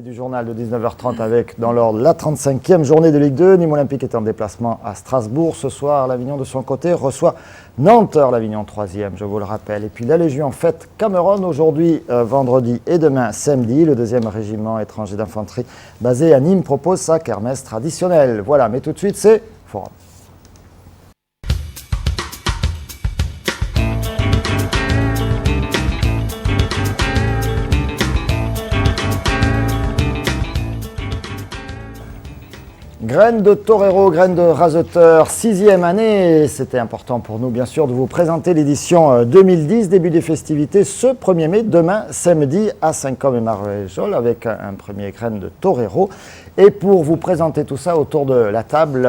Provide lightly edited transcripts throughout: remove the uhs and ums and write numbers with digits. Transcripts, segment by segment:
résumé du journal de 19h30 avec, dans l'ordre, la 35e journée de Ligue 2. Nîmes Olympique est en déplacement à Strasbourg. Ce soir, l'Avignon, de son côté, reçoit Nantes, l'Avignon 3e, je vous le rappelle. Et puis la Légion fête Cameron aujourd'hui, vendredi et demain, samedi. Le 2e régiment étranger d'infanterie basé à Nîmes propose sa kermesse traditionnelle. Voilà, mais tout de suite, c'est Forum. Graines de torero, graines de raseteur, 6e année. C'était important pour nous, bien sûr, de vous présenter l'édition 2010, début des festivités, ce 1er mai, demain, samedi, à Saint-Côme-et-Marvejols, avec un premier graine de torero. Et pour vous présenter tout ça autour de la table,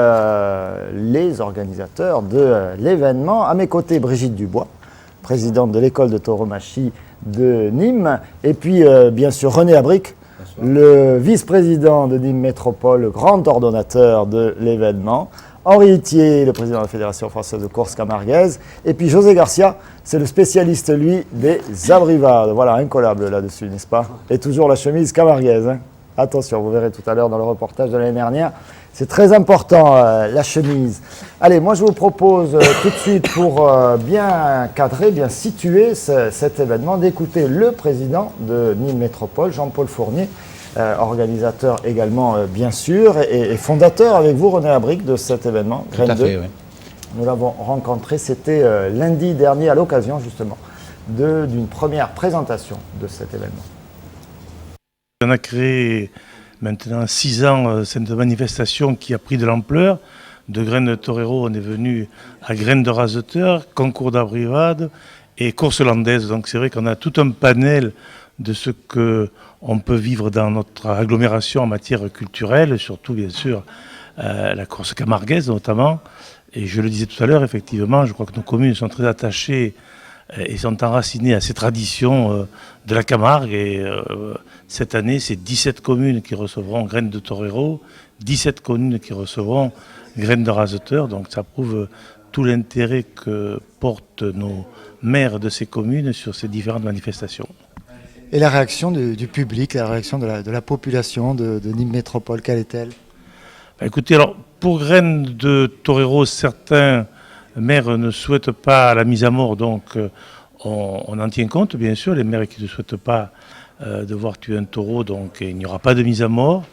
les organisateurs de l'événement. À mes côtés, Brigitte Dubois, présidente de l'école de tauromachie de Nîmes. Et puis, bien sûr, René Abric, le vice-président de Nîmes Métropole, le grand ordonnateur de l'événement. Henri Itier, le président de la Fédération française de course camarguaise. Et puis José Garcia, c'est le spécialiste, lui, des abrivades. Voilà, incollable là-dessus, n'est-ce pas? Et toujours la chemise camarguaise. Hein. Attention, vous verrez tout à l'heure dans le reportage de l'année dernière. C'est très important, la chemise. Allez, moi je vous propose tout de suite, pour bien cadrer, bien situer cet événement, d'écouter le président de Nîmes Métropole, Jean-Paul Fournier, organisateur également, bien sûr, et fondateur avec vous, René Abric, de cet événement. Tout à fait, oui. Nous l'avons rencontré, c'était lundi dernier, à l'occasion justement d'une première présentation de cet événement. On a créé maintenant 6 ans cette manifestation qui a pris de l'ampleur. De graines de torero, on est venu à graines de raseteur, concours d'abrivade et course landaise. Donc c'est vrai qu'on a tout un panel de ce qu'on peut vivre dans notre agglomération en matière culturelle, surtout bien sûr la course camarguaise notamment. Et je le disais tout à l'heure, effectivement, je crois que nos communes sont très attachées et sont enracinées à ces traditions de la Camargue. Et cette année, c'est 17 communes qui recevront graines de torero, 17 communes qui recevront graines de raseteur. Donc ça prouve tout l'intérêt que portent nos maires de ces communes sur ces différentes manifestations. Et la réaction du public, la réaction de la population de Nîmes Métropole, quelle est-elle? Écoutez, alors pour graines de torero, certains maires ne souhaitent pas la mise à mort, donc on en tient compte, bien sûr. Les maires qui ne souhaitent pas devoir tuer un taureau, donc il n'y aura pas de mise à mort.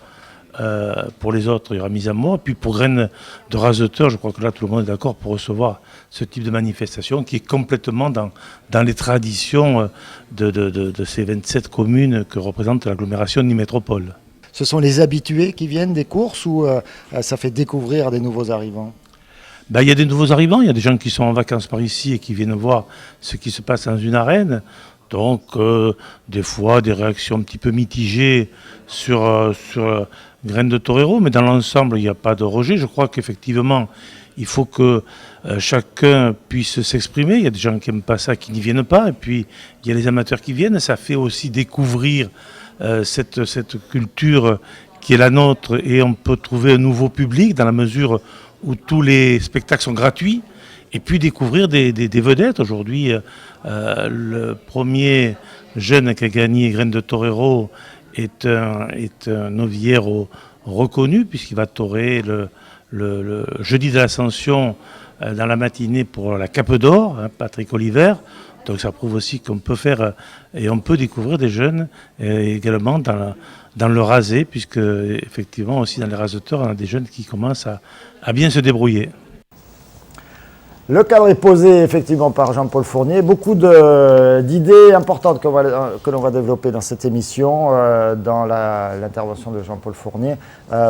Pour les autres, il y aura mise à mort. Et puis pour graines de raseteur, je crois que là tout le monde est d'accord pour recevoir ce type de manifestation qui est complètement dans les traditions de ces 27 communes que représente l'agglomération de Nîmes Métropole. Ce sont les habitués qui viennent des courses ou ça fait découvrir des nouveaux arrivants? Il y a des nouveaux arrivants, il y a des gens qui sont en vacances par ici et qui viennent voir ce qui se passe dans une arène. Donc, des fois, des réactions un petit peu mitigées sur graines de torero, mais dans l'ensemble, il n'y a pas de rejet. Je crois qu'effectivement, il faut que chacun puisse s'exprimer. Il y a des gens qui n'aiment pas ça, qui n'y viennent pas. Et puis, il y a les amateurs qui viennent. Ça fait aussi découvrir cette culture qui est la nôtre. Et on peut trouver un nouveau public dans la mesure où tous les spectacles sont gratuits. Et puis découvrir des vedettes. Aujourd'hui, le premier jeune qui a gagné Graines de Torero est un noviero reconnu, puisqu'il va torer le jeudi de l'Ascension dans la matinée pour la Cape d'Or, Patrick Oliver. Donc ça prouve aussi qu'on peut faire et on peut découvrir des jeunes également dans le rasé, puisque effectivement aussi dans les raseteurs, on a des jeunes qui commencent à bien se débrouiller. Le cadre est posé effectivement par Jean-Paul Fournier. Beaucoup d'idées importantes que l'on va développer dans cette émission, dans l'intervention de Jean-Paul Fournier,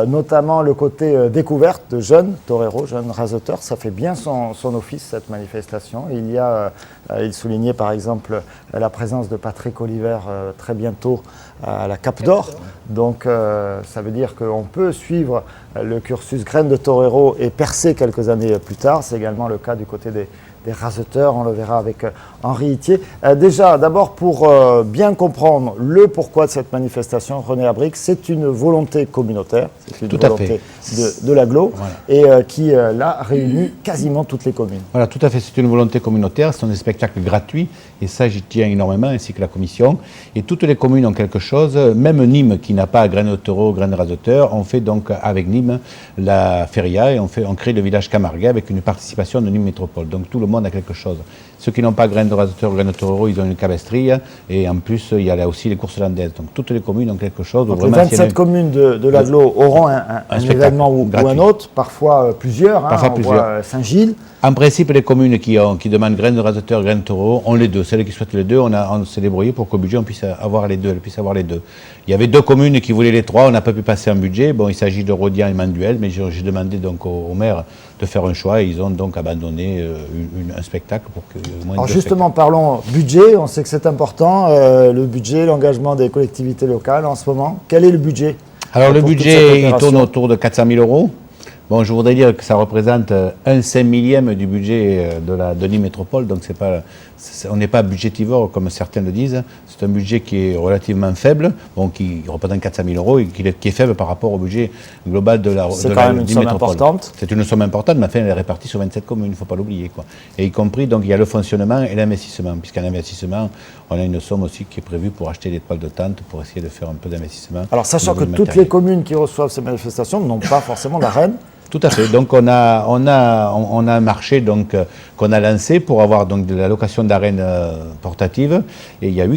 notamment le côté découverte de jeunes toreros, jeunes raseteurs. Ça fait bien son office, cette manifestation. Il soulignait par exemple la présence de Patrick Oliver très bientôt à la Cape d'Or. Donc ça veut dire qu'on peut suivre le cursus graines de torero et percer quelques années plus tard. C'est également le cas du côté des raseteurs, on le verra avec Henri Itier. Déjà, d'abord pour bien comprendre le pourquoi de cette manifestation, René Abric, c'est une volonté communautaire, c'est une volonté de l'agglo, et qui là réunit quasiment toutes les communes. Voilà, tout à fait, c'est une volonté communautaire, ce sont des spectacles gratuits, et ça j'y tiens énormément, ainsi que la commission. Et toutes les communes ont quelque chose, même Nîmes qui n'a pas graines de taureau, graines de raseteur, on fait donc avec Nîmes la feria et on crée le village Camarguais avec une participation de Nîmes Métropole. Donc tout le monde a quelque chose. Ceux qui n'ont pas graines de raseteur, graines de taureau, ils ont une cabestrie et en plus il y a là aussi les courses landaises. Donc toutes les communes ont quelque chose. Donc les 27 communes de l'agglo auront un événement ou un autre, parfois plusieurs, parfois plusieurs. Saint-Gilles. En principe, les communes qui demandent graines de raseteur, graines de taureau ont les deux. Celles qui souhaitent les deux, on s'est débrouillé pour qu'au budget on puisse avoir les deux. Il y avait 2 communes qui voulaient les 3, on n'a pas pu passer un budget. Bon, il s'agit de Rodian et Manduel, mais j'ai demandé donc au maire de faire un choix et ils ont donc abandonné un spectacle pour que moins de. Alors justement, parlons budget. On sait que c'est important, le budget, l'engagement des collectivités locales en ce moment. Quel est le budget? Alors le budget, il tourne autour de 400 000 euros. Bon, je voudrais dire que ça représente un 5/1000e du budget de Nîmes Métropole, donc on n'est pas budgétivore comme certains le disent. C'est un budget qui est relativement faible, bon, qui représente 400 000 euros et qui est faible par rapport au budget global de la Nîmes Métropole. C'est quand même une somme importante. C'est une somme importante, mais enfin elle est répartie sur 27 communes, il ne faut pas l'oublier, quoi. Et y compris, donc il y a le fonctionnement et l'investissement, puisqu'en investissement, on a une somme aussi qui est prévue pour acheter des toiles de tente, pour essayer de faire un peu d'investissement. Alors sachant que toutes les communes qui reçoivent ces manifestations n'ont pas forcément d'arène. Tout à fait. Donc on a un marché donc qu'on a lancé pour avoir donc de la location d'arènes portatives. Et il y a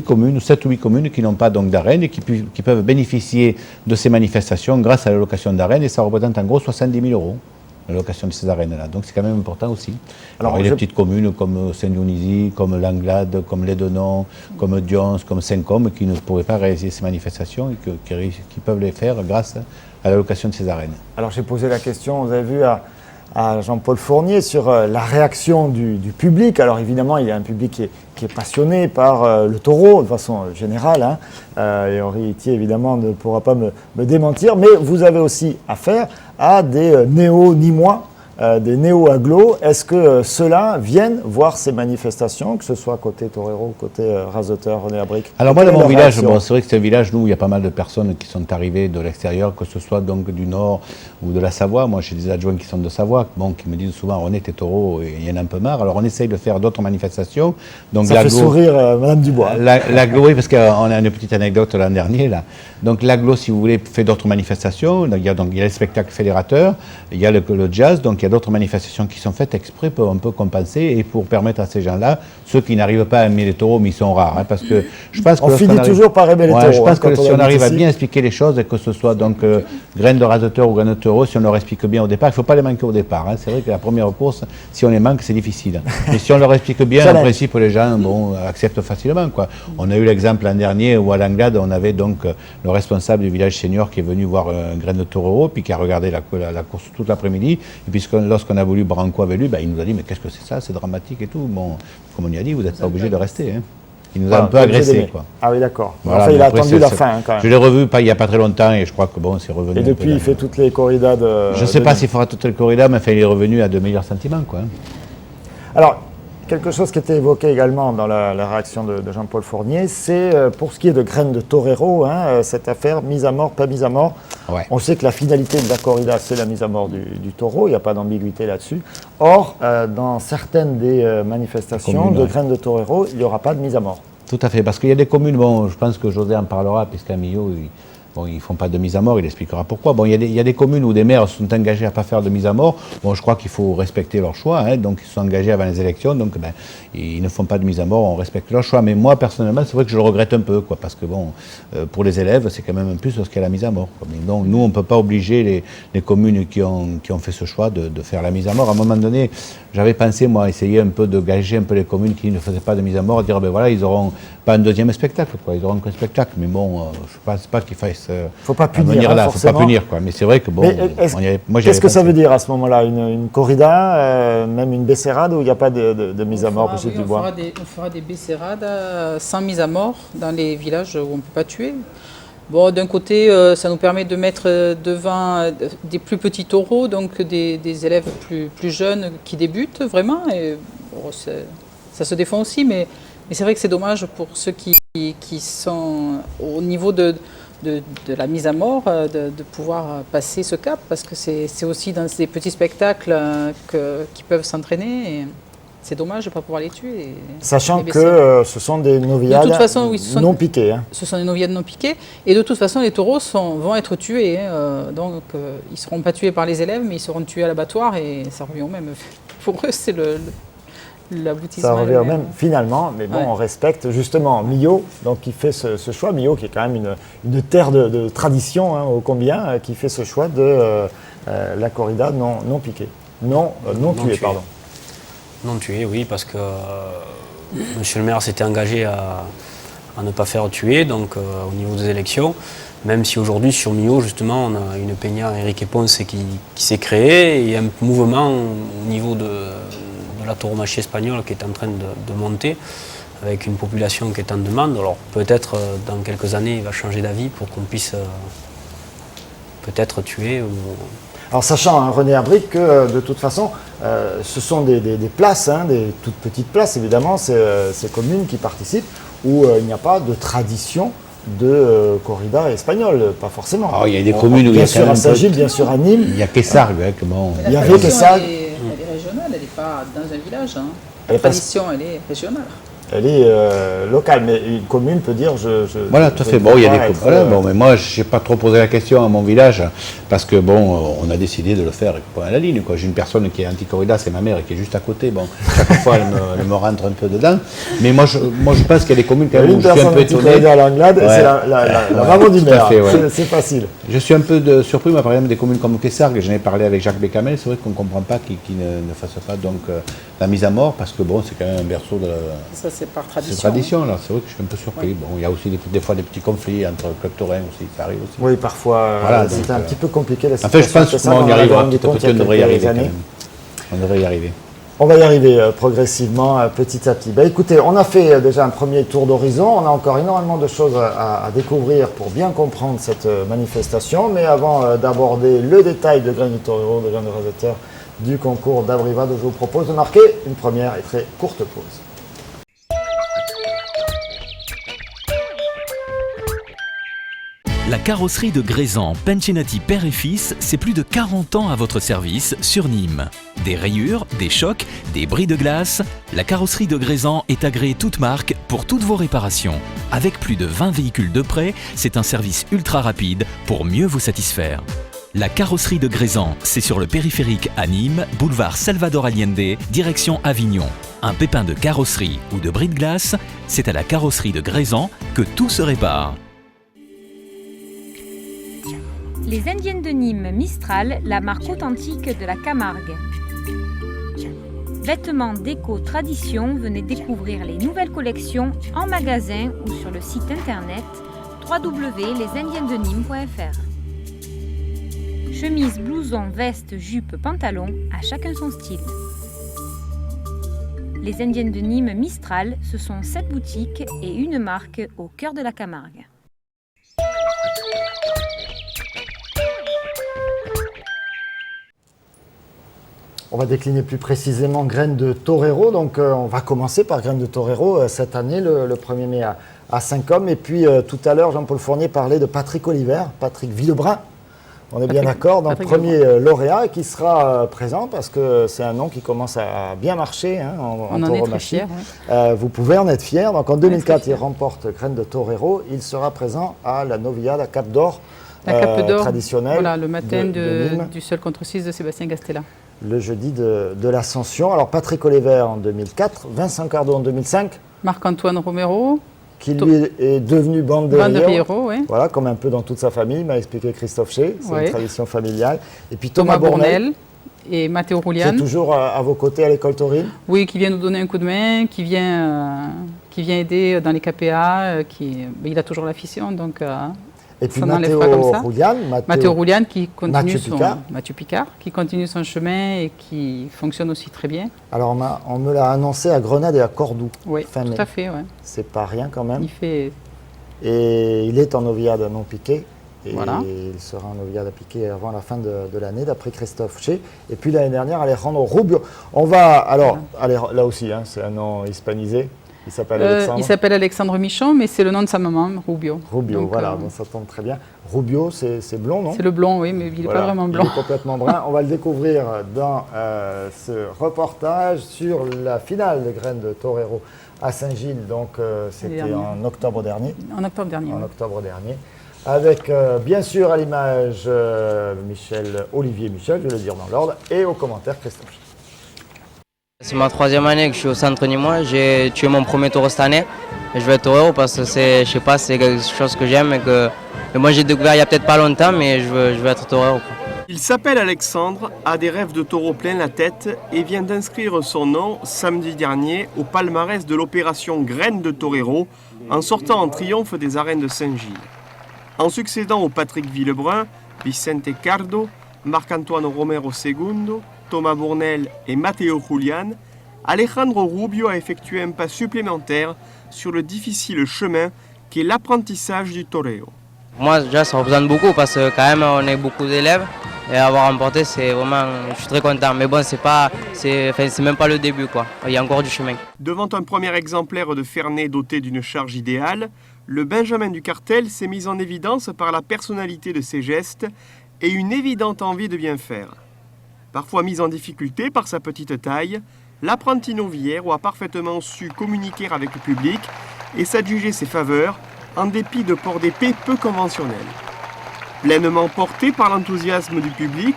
7 ou 8 communes qui n'ont pas donc d'arène et qui peuvent bénéficier de ces manifestations grâce à la location d'arènes. Et ça représente en gros 70 000 euros. La location de ces arènes-là. Donc c'est quand même important aussi. Alors il y a des petites communes comme Saint-Dionisy, comme Langlade, comme Lédenon, comme Dions, comme Saint-Côme qui ne pourraient pas réaliser ces manifestations et qui peuvent les faire grâce à la location de ces arènes. Alors j'ai posé la question, vous avez vu, à Jean-Paul Fournier sur la réaction du public. Alors évidemment, il y a un public qui est passionné par le taureau de façon générale, hein. Et Henri Itier évidemment ne pourra pas me démentir, mais vous avez aussi affaire à des néo-nîmois, des néo-agglos. Est-ce que ceux-là viennent voir ces manifestations, que ce soit côté torero, côté raseteur, René Abric? Alors moi, dans mon village, bon, c'est vrai que c'est un village, nous, où il y a pas mal de personnes qui sont arrivées de l'extérieur, que ce soit donc du Nord ou de la Savoie. Moi, j'ai des adjoints qui sont de Savoie, bon, qui me disent souvent, René, t'es taureau, et il y en a un peu marre. Alors on essaye de faire d'autres manifestations. Donc, ça fait sourire Madame Dubois. L'agglo, oui, parce qu'on a une petite anecdote l'an dernier, là. Donc l'agglo, si vous voulez, fait d'autres manifestations. Il y a les spectacles fédérateurs, il y a le jazz, donc il y a d'autres manifestations qui sont faites exprès pour un peu compenser et pour permettre à ces gens-là, ceux qui n'arrivent pas à aimer les taureaux, mais ils sont rares, hein, parce que je pense que on finit toujours par aimer les taureaux. Je pense que si on arrive à bien expliquer les choses, et que ce soit donc graines de raseteur ou graines de taureau, si on leur explique bien au départ, il ne faut pas les manquer au départ, hein. C'est vrai que la première course, si on les manque, c'est difficile. Mais si on leur explique bien, en principe, les gens acceptent facilement, quoi. On a eu l'exemple l'an dernier où à Langlade, on avait donc le responsable du village senior qui est venu voir un graine de taureau, puis qui a regardé la course toute l'après-midi, et puis lorsqu'on a voulu Branco avec lui, il nous a dit mais qu'est-ce que c'est ça, c'est dramatique et tout. Bon, comme on lui a dit, vous n'êtes pas obligé de rester, hein. Il nous a un peu agressé, quoi. Ah oui, d'accord. Voilà, enfin, il a attendu la fin, hein, quand même. Je l'ai revu il n'y a pas très longtemps et je crois que bon, c'est revenu. Et depuis, il fait toutes les corridas de. Je ne sais pas s'il fera toutes les corridas, mais enfin, il est revenu à de meilleurs sentiments, quoi. Alors, quelque chose qui était évoqué également dans la réaction de Jean-Paul Fournier, c'est pour ce qui est de graines de torero, hein, cette affaire mise à mort, pas mise à mort. Ouais. On sait que la finalité de la corrida, c'est la mise à mort du taureau, il n'y a pas d'ambiguïté là-dessus. Or, dans certaines des manifestations de graines de torero, il n'y aura pas de mise à mort. Tout à fait, parce qu'il y a des communes, bon, je pense que José en parlera, puisqu'Amillo, ils ne font pas de mise à mort, il expliquera pourquoi. Bon, il y a des communes où des maires sont engagés à ne pas faire de mise à mort. Bon, je crois qu'il faut respecter leur choix, hein, donc ils se sont engagés avant les élections, donc ils ne font pas de mise à mort, on respecte leur choix. Mais moi, personnellement, c'est vrai que je le regrette un peu, quoi, parce que bon, pour les élèves, c'est quand même un plus lorsqu'il y a la mise à mort, quoi. Mais donc, nous, on ne peut pas obliger les communes qui ont fait ce choix de faire la mise à mort. À un moment donné, j'avais pensé, moi, essayer un peu de gager un peu les communes qui ne faisaient pas de mise à mort, à dire, ben voilà, ils n'auront pas un deuxième spectacle, quoi, ils auront qu'un spectacle. Mais bon, je ne pense pas qu'il faille faut pas punir, là, faut pas punir, quoi. Mais c'est vrai que bon. Qu'est-ce que ça veut dire à ce moment-là, une corrida, même une becerrade où il n'y a pas de mise à mort, Brigitte Dubois? On fera des becerades sans mise à mort dans les villages où on ne peut pas tuer. Bon, d'un côté, ça nous permet de mettre devant des plus petits taureaux, donc des élèves plus jeunes qui débutent vraiment. Et Bon, ça se défend aussi, mais c'est vrai que c'est dommage pour ceux qui sont au niveau de la mise à mort, de pouvoir passer ce cap, parce que c'est aussi dans ces petits spectacles qui peuvent s'entraîner. Et c'est dommage de ne pas pouvoir les tuer. Sachant que ce sont des noviades non piquées. Hein. Ce sont des noviades non piquées. Et de toute façon, les taureaux vont être tués. Donc, ils ne seront pas tués par les élèves, mais ils seront tués à l'abattoir et ça revient au même. Pour eux, c'est l'aboutissement. Ça revient au même finalement, mais bon, on respecte justement Millau, donc qui fait ce choix. Millau, qui est quand même une terre de tradition, hein, ô combien, qui fait ce choix de la corrida non piquée. Non tuée, pardon. Non tué, oui, parce que monsieur le maire s'était engagé à ne pas faire tuer, donc au niveau des élections, même si aujourd'hui sur Millau, justement, on a une peña Enrique Ponce qui s'est créée et un mouvement au niveau de la tauromachie espagnole qui est en train de monter, avec une population qui est en demande. Alors peut-être dans quelques années, il va changer d'avis pour qu'on puisse peut-être tuer. Alors sachant, hein, René Abric, que de toute façon, ce sont des places, hein, des toutes petites places évidemment, ces communes qui participent, où il n'y a pas de tradition de corrida espagnole, pas forcément. Alors, il y a des communes où il y a bien sûr à Saint-Gilles, bien sûr à Nîmes. Il y a Quessargues, hein, comment... Il y avait Quessargues. Elle est régionale, elle n'est pas dans un village. Hein. La tradition, elle est régionale. Elle est locale, mais une commune peut dire voilà, tout à fait. Bon, il y a des communes. Voilà, bon, mais moi, je n'ai pas trop posé la question à mon village parce que bon, on a décidé de le faire à la ligne. J'ai une personne qui est anti-corrida, c'est ma mère qui est juste à côté. Bon, chaque fois, elle me rentre un peu dedans. Mais moi, je pense qu'il y a des communes quand même où je suis un peu étonné. À l'Anglade, ouais, c'est la maman du maire. Ouais. C'est facile. Je suis un peu surpris, moi, par exemple, des communes comme Quessargues. J'en ai parlé avec Jacques Bécamel. C'est vrai qu'on ne comprend pas qu'ils ne fassent pas donc la mise à mort parce que bon, c'est quand même un berceau de. Ça, c'est par tradition. Là, c'est vrai que je suis un peu surpris. Ouais. Bon, il y a aussi des fois des petits conflits entre clubs taurins aussi, ça arrive aussi. Oui, parfois, voilà, c'est un petit peu compliqué la situation. En fait, je pense qu'on y arrivera. Petit à petit, on devrait y arriver quand même. On devrait y arriver. On va y arriver progressivement, petit à petit. Ben, écoutez, on a fait déjà un premier tour d'horizon. On a encore énormément de choses à découvrir pour bien comprendre cette manifestation. Mais avant d'aborder le détail de Graines de Torero, de Graines de Raseteur, du concours d'Abrivado, je vous propose de marquer une première et très courte pause. La carrosserie de Grésan, Pencinati père et fils, c'est plus de 40 ans à votre service sur Nîmes. Des rayures, des chocs, des bris de glace, la carrosserie de Grésan est agréée toute marque pour toutes vos réparations. Avec plus de 20 véhicules de prêt, c'est un service ultra rapide pour mieux vous satisfaire. La carrosserie de Grésan, c'est sur le périphérique à Nîmes, boulevard Salvador Allende, direction Avignon. Un pépin de carrosserie ou de bris de glace, c'est à la carrosserie de Grésan que tout se répare. Les Indiennes de Nîmes Mistral, la marque authentique de la Camargue. Vêtements déco tradition, venez découvrir les nouvelles collections en magasin ou sur le site internet www.lesindiennesdenîmes.fr. Chemise, blouson, veste, jupe, pantalon, à chacun son style. Les Indiennes de Nîmes Mistral, ce sont 7 boutiques et une marque au cœur de la Camargue. On va décliner plus précisément Graines de Torero. Donc, on va commencer par Graines de Torero cette année, le 1er mai à Saint-Côme. Et puis, tout à l'heure, Jean-Paul Fournier parlait de Patrick Oliver, Patrick Villebrun. On est bien d'accord, donc premier lauréat qui sera présent parce que c'est un nom qui commence à bien marcher hein, en tauromachie. Ouais. Vous pouvez en être fier. Donc, en 2004, il remporte Graines de Torero. Il sera présent à la Noviade à Cap d'Or. La Cap d'Or traditionnelle. Voilà, le matin du seul contre 6 de Sébastien Gastella. Le jeudi de l'Ascension. Alors Patrick Oliver en 2004, Vincent Cardo en 2005. Marc-Antoine Romero. Qui lui est devenu banderillero. Oui. Voilà, comme un peu dans toute sa famille, m'a expliqué Christophe Chez. C'est une tradition familiale. Et puis Thomas Bournel. Et Matteo Roulian. Qui est toujours à vos côtés à l'école taurine. Oui, qui vient nous donner un coup de main, qui vient aider dans les KPA. Il a toujours l'affection, donc... Et puis Matteo Roulian qui continue Mathieu Picard, qui continue son chemin et qui fonctionne aussi très bien. Alors on me l'a annoncé à Grenade et à Cordoue. Oui, tout à fait. Ouais. C'est pas rien quand même. Il fait... Et il est en noviade non piqué. Et Voilà. il sera en novillade appliqué avant la fin de l'année, d'après Christophe Ché. Et puis l'année dernière, Alejandro Rubio. On va, alors, là aussi, hein, c'est un nom hispanisé. Il s'appelle Alexandre. Il s'appelle Alexandre Michon, mais c'est le nom de sa maman, Rubio. Rubio, Donc, voilà, bon, ça tombe très bien. Rubio, c'est blond, non? C'est le blond, oui, mais il n'est Voilà, pas vraiment blanc. Il est complètement brun. On va le découvrir dans ce reportage sur la finale de Graines de Torero à Saint-Gilles. Donc, c'était dernier. en octobre dernier. En octobre dernier. En oui. octobre dernier. Avec, bien sûr, à l'image, Olivier Michel, je vais le dire dans l'ordre, et au commentaire, Christophe. C'est ma 3e année que je suis au centre nîmois. J'ai tué mon premier taureau cette année. Et je vais être torero parce que c'est, je sais pas, c'est quelque chose que j'aime et que moi j'ai découvert il y a peut-être pas longtemps, mais je veux être torero. Il s'appelle Alexandre, a des rêves de taureau plein la tête et vient d'inscrire son nom samedi dernier au palmarès de l'opération Graines de Torero en sortant en triomphe des arènes de Saint-Gilles. En succédant au Patrick Villebrun, Vicente Cardo, Marc-Antoine Romero II, Thomas Bournel et Matteo Julian, Alejandro Rubio a effectué un pas supplémentaire sur le difficile chemin qu'est l'apprentissage du toreo. Moi déjà ça représente beaucoup parce que quand même on est beaucoup d'élèves et avoir remporté c'est vraiment, je suis très content. Mais bon c'est même pas le début quoi, il y a encore du chemin. Devant un premier exemplaire de Fernet doté d'une charge idéale, le Benjamin du Cartel s'est mis en évidence par la personnalité de ses gestes et une évidente envie de bien faire. Parfois mis en difficulté par sa petite taille, l'apprenti noviero a parfaitement su communiquer avec le public et s'adjuger ses faveurs en dépit de ports d'épée peu conventionnels. Pleinement porté par l'enthousiasme du public,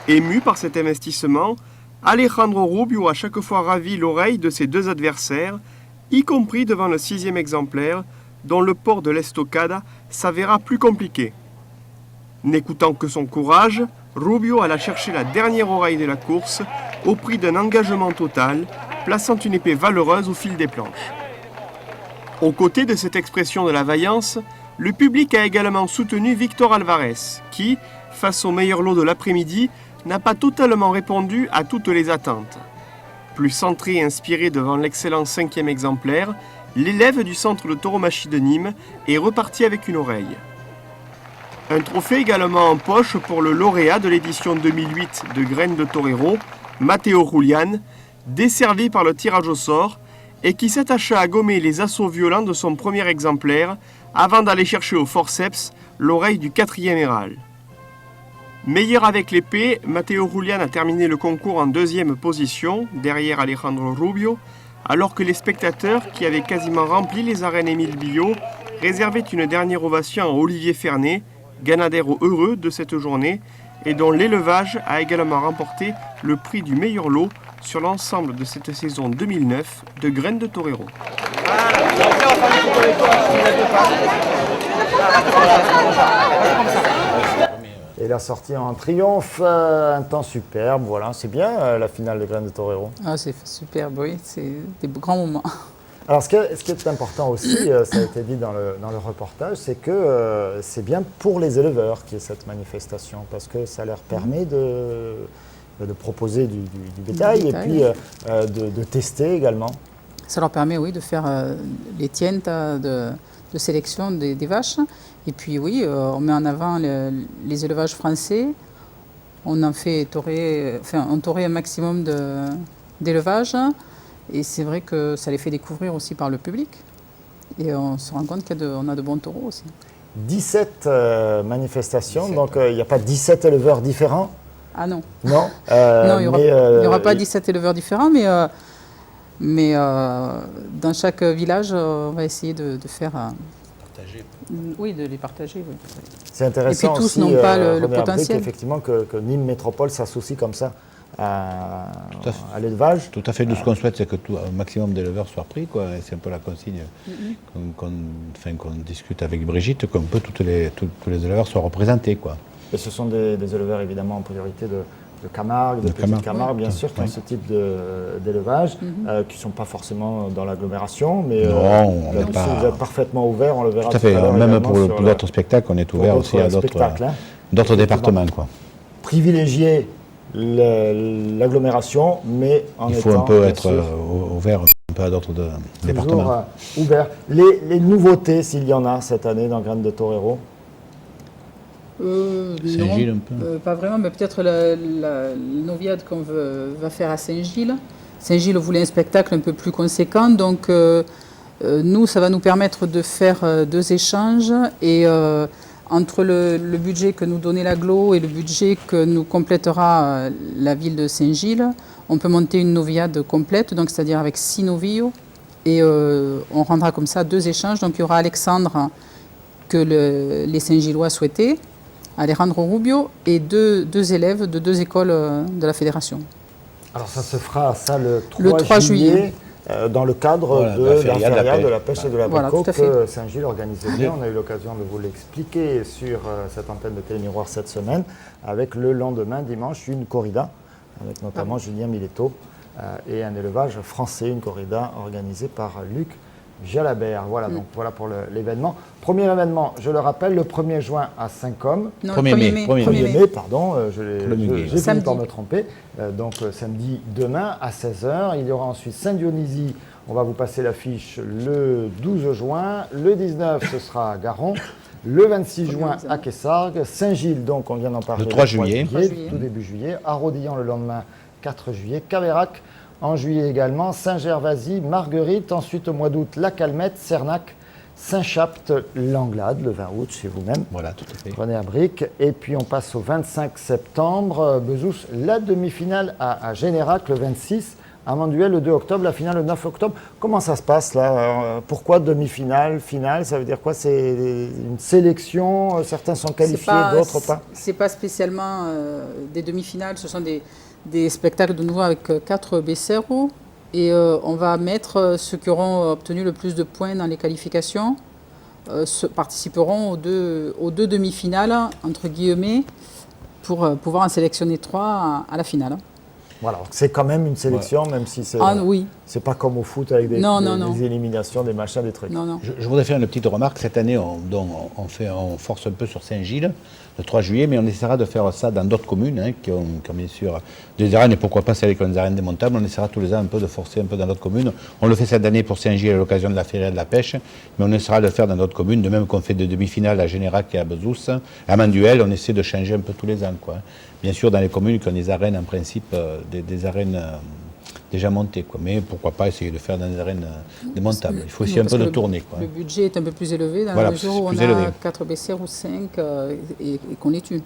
ému par cet investissement, Alejandro Rubio a chaque fois ravi l'oreille de ses deux adversaires, y compris devant le 6e exemplaire, dont le port de l'estocada s'avéra plus compliqué. N'écoutant que son courage, Rubio alla chercher la dernière oreille de la course au prix d'un engagement total, plaçant une épée valeureuse au fil des planches. Aux côtés de cette expression de la vaillance, le public a également soutenu Victor Alvarez, qui, face au meilleur lot de l'après-midi, n'a pas totalement répondu à toutes les attentes. Plus centré et inspiré devant l'excellent 5e exemplaire, l'élève du centre de tauromachie de Nîmes est reparti avec une oreille. Un trophée également en poche pour le lauréat de l'édition 2008 de Graines de Torero, Matteo Julian, desservi par le tirage au sort et qui s'attacha à gommer les assauts violents de son premier exemplaire avant d'aller chercher au forceps l'oreille du 4e Héral. Meilleur avec l'épée, Matteo Julian a terminé le concours en 2e position, derrière Alejandro Rubio, alors que les spectateurs, qui avaient quasiment rempli les arènes Émile Billot, réservaient une dernière ovation à Olivier Fernet, ganadero heureux de cette journée, et dont l'élevage a également remporté le prix du meilleur lot sur l'ensemble de cette saison 2009 de Graines de Torero. Et la sortie en triomphe, un temps superbe, voilà, c'est bien la finale de Graines de Torero. Ah, c'est superbe, oui, c'est des grands moments. Alors ce qui est important aussi, ça a été dit dans le reportage, c'est que c'est bien pour les éleveurs qu'il y ait cette manifestation, parce que ça leur permet de proposer du bétail et puis de tester également. Ça leur permet, oui, de faire les tientes de sélection des vaches. Et puis, oui, on met en avant les élevages français. On en fait torer, on torait un maximum d'élevage. Et c'est vrai que ça les fait découvrir aussi par le public. Et on se rend compte qu'on a de bons taureaux aussi. 17 manifestations, 17. Donc il n'y a pas 17 éleveurs différents? Ah non. Non, non, il n'y aura pas 17 éleveurs différents, mais dans chaque village, on va essayer de faire... partager. Oui, de les partager. Oui. C'est intéressant. Et puis tous aussi, n'ont pas le potentiel. Effectivement, que Nîmes Métropole s'associe comme ça à l'élevage. Tout à fait. Nous, ce qu'on souhaite, c'est que un maximum d'éleveurs soient pris, quoi. C'est un peu la consigne qu'on discute avec Brigitte, qu'on peut tous les éleveurs soient représentés, quoi. Et ce sont des éleveurs évidemment en priorité de Camargue, de Petite Camargue, bien sûr, qui ont ce type d'élevage, qui ne sont pas forcément dans l'agglomération, mais non, vous êtes parfaitement ouvert, on le verra tout à fait. Même pour d'autres spectacles, on est ouvert aussi à d'autres départements, quoi. Privilégier l'agglomération, mais en étant... Il faut un peu être ouvert un peu à d'autres départements. Ouvert. Les nouveautés, s'il y en a cette année dans Graines de Torero? Saint-Gilles un peu pas vraiment, mais peut-être la noviade qu'on va faire à Saint-Gilles. Saint-Gilles voulait un spectacle un peu plus conséquent, donc nous, ça va nous permettre de faire 2 échanges et entre le budget que nous donnait l'agglo et le budget que nous complétera la ville de Saint-Gilles, on peut monter une noviade complète, donc c'est-à-dire avec 6 novillos, et on rendra comme ça 2 échanges. Donc il y aura Alexandre que les Saint-Gillois souhaitaient, Alejandro Rubio, et deux élèves de 2 écoles de la fédération. Alors ça se fera le 3 juillet. Dans le cadre Voilà, de la feria de la pêche et de Voilà, l'abricot tout à fait. que Saint-Gilles organisait bien. On a eu l'occasion de vous l'expliquer sur cette antenne de Télémiroir cette semaine, avec le lendemain, dimanche, une corrida, avec notamment Julien Miletto et un élevage français, une corrida organisée par Luc Jalabert. Voilà, donc voilà pour l'événement. Premier événement, je le rappelle, le 1er juin à Saint-Côme. Non, 1er mai. 1er mai, pardon, Muguet. j'ai fini Samedi. par me tromper. Donc samedi demain à 16h. Il y aura ensuite Saint-Dionysie. On va vous passer l'affiche le 12 juin. Le 19, ce sera à Garon. Le 26 juin à Quessargues. Saint-Gilles, donc on vient d'en parler. Le 3 juillet. Tout début juillet. À Rodillan le lendemain, 4 juillet. Caveyrac en juillet également. Saint-Gervasy, Marguerite. Ensuite au mois d'août, La Calmette, Cernac, Saint-Chapt, Langlade, le 20 août chez vous-même. Voilà, tout à fait. Prenez à brique. Et puis on passe au 25 septembre. Bezous, la demi-finale à Générac le 26. À Manduel le 2 octobre, la finale le 9 octobre. Comment ça se passe là? Pourquoi demi-finale, finale? Ça veut dire quoi? C'est une sélection? Certains sont qualifiés, d'autres pas? C'est pas spécialement des demi-finales, ce sont des spectacles de nouveau avec 4 Becerros. Et on va mettre ceux qui auront obtenu le plus de points dans les qualifications participeront aux deux demi-finales, entre guillemets, pour pouvoir en sélectionner 3 à la finale. Voilà, c'est quand même une sélection, même si c'est oui. c'est pas comme au foot avec des éliminations, des machins, des trucs. Non. Je voudrais faire une petite remarque. Cette année, on force un peu sur Saint-Gilles, le 3 juillet, mais on essaiera de faire ça dans d'autres communes qui ont bien sûr des arènes, et pourquoi pas celles qui ont des arènes démontables. On essaiera tous les ans un peu de forcer un peu dans d'autres communes. On le fait cette année pour Saint-Gilles à l'occasion de la feria de la pêche, mais on essaiera de le faire dans d'autres communes, de même qu'on fait des demi-finales à Générac et à Bezous. À Manduel, on essaie de changer un peu tous les ans, quoi. Bien sûr, dans les communes qui ont des arènes, en principe, des arènes déjà montées, quoi. Mais pourquoi pas essayer de faire dans des arènes démontables. Il faut aussi un peu de tournée, quoi. Le budget est un peu plus élevé dans la mesure où on a 4 BCR ou 5 et qu'on les tue.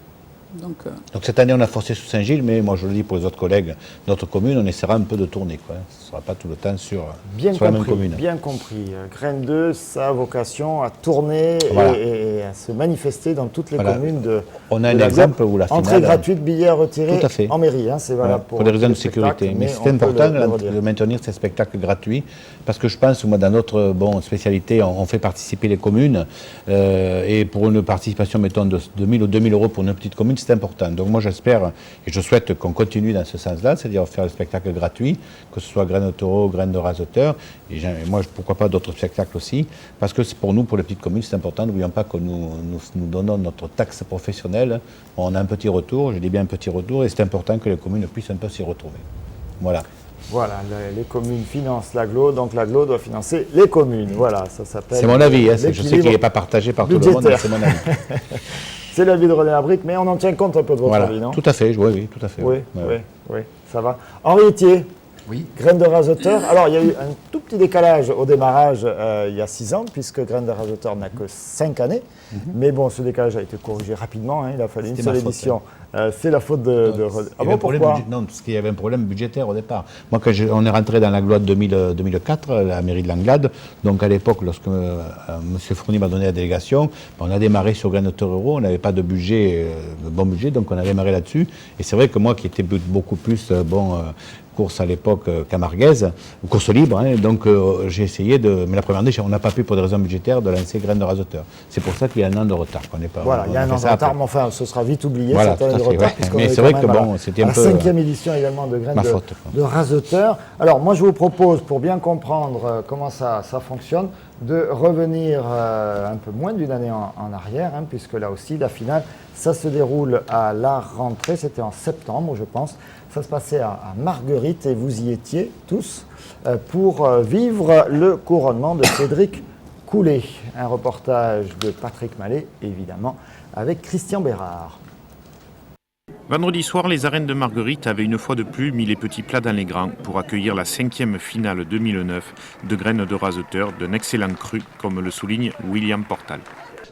Donc cette année, on a forcé sur Saint-Gilles, mais moi je le dis pour les autres collègues d'autres communes, on essaiera un peu de tourner, quoi. Ce ne sera pas tout le temps sur la même commune. Bien compris. Graine 2, ça a vocation à tourner et à se manifester dans toutes les communes de On a un exemple où la finale... Entrée gratuite, billets retirés en mairie. C'est valable pour des raisons de sécurité. Mais c'est important de maintenir ces spectacles gratuits, parce que je pense, moi, dans notre spécialité, on fait participer les communes, et pour une participation, mettons, de 2 000 ou 2 000 euros pour une petite commune, c'est important. Donc moi j'espère et je souhaite qu'on continue dans ce sens-là, c'est-à-dire faire le spectacle gratuit, que ce soit graines de taureau, graines de raseteur, et moi pourquoi pas d'autres spectacles aussi, parce que pour nous, pour les petites communes, c'est important. N'oublions pas que nous donnons notre taxe professionnelle, on a un petit retour, je dis bien un petit retour, et c'est important que les communes puissent un peu s'y retrouver. Voilà. Voilà, les communes financent l'agglo, donc l'agglo doit financer les communes. Voilà, ça s'appelle... C'est mon avis, je sais qu'il n'est pas partagé par tout le monde, mais c'est mon avis. C'est l'avis de René Labrique, mais on en tient compte un peu de votre avis, non? Tout à fait, oui, tout à fait. Oui, ça va. Henri Etier, Graines de raseteur. Alors, il y a eu un tout petit décalage au démarrage il y a 6 ans, puisque Graines de raseteur n'a que 5 années. Mais bon, ce décalage a été corrigé rapidement, il a fallu une seule édition. C'est la faute de... Ah bon, pourquoi? Non, parce qu'il y avait un problème budgétaire au départ. Moi, quand on est rentré dans l'Anglois 2004, la mairie de Langlade, donc à l'époque, lorsque M. Fourny m'a donné la délégation, on a démarré sur Graines de Torero, on n'avait pas de budget, de bon budget, donc on a démarré là-dessus. Et c'est vrai que moi, qui étais beaucoup plus, course à l'époque camarguaise, course libre, donc j'ai essayé de... Mais la première année, on n'a pas pu, pour des raisons budgétaires, de lancer Graines de raseteur. C'est pour ça qu'il y a un an de retard. Voilà, il y a un an de retard, mais enfin, ce sera vite oublié, voilà, cette année de retard, mais c'est vrai que bon, c'était un peu... La 5e édition également de Graines de raseteur. Alors, moi, je vous propose, pour bien comprendre comment ça fonctionne, de revenir un peu moins d'une année en arrière, puisque là aussi, la finale, ça se déroule à la rentrée, c'était en septembre, je pense. Ça se passait à Marguerite et vous y étiez tous pour vivre le couronnement de Cédric Coulet. Un reportage de Patrick Mallet, évidemment, avec Christian Bérard. Vendredi soir, les arènes de Marguerite avaient une fois de plus mis les petits plats dans les grands pour accueillir la 5e finale 2009 de Graines de Raseteur d'un excellent cru, comme le souligne William Portal.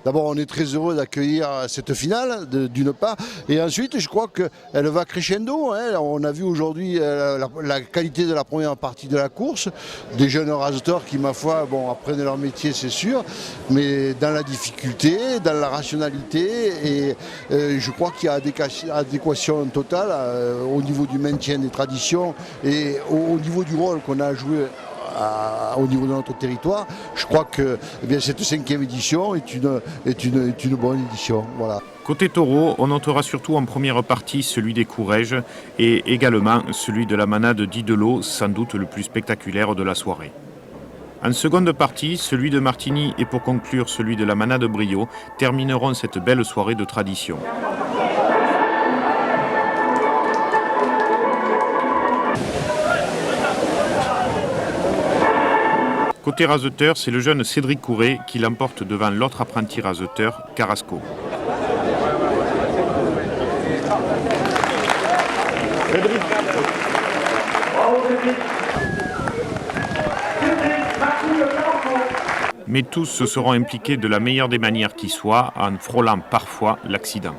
D'abord, on est très heureux d'accueillir cette finale, d'une part. Et ensuite, je crois qu'elle va crescendo. On a vu aujourd'hui la qualité de la première partie de la course. Des jeunes raseteurs qui, ma foi, apprennent leur métier, c'est sûr. Mais dans la difficulté, dans la rationalité. Et je crois qu'il y a adéquation totale au niveau du maintien des traditions et au niveau du rôle qu'on a joué au niveau de notre territoire. Je crois que cette 5e édition est une bonne édition. Voilà. Côté taureau, on notera surtout en première partie celui des Courrèges et également celui de la manade d'Idelot, sans doute le plus spectaculaire de la soirée. En seconde partie, celui de Martigny et pour conclure celui de la manade Brio termineront cette belle soirée de tradition. Côté raseteur, c'est le jeune Cédric Courret qui l'emporte devant l'autre apprenti raseteur, Carrasco. Mais tous se seront impliqués de la meilleure des manières qui soit, en frôlant parfois l'accident.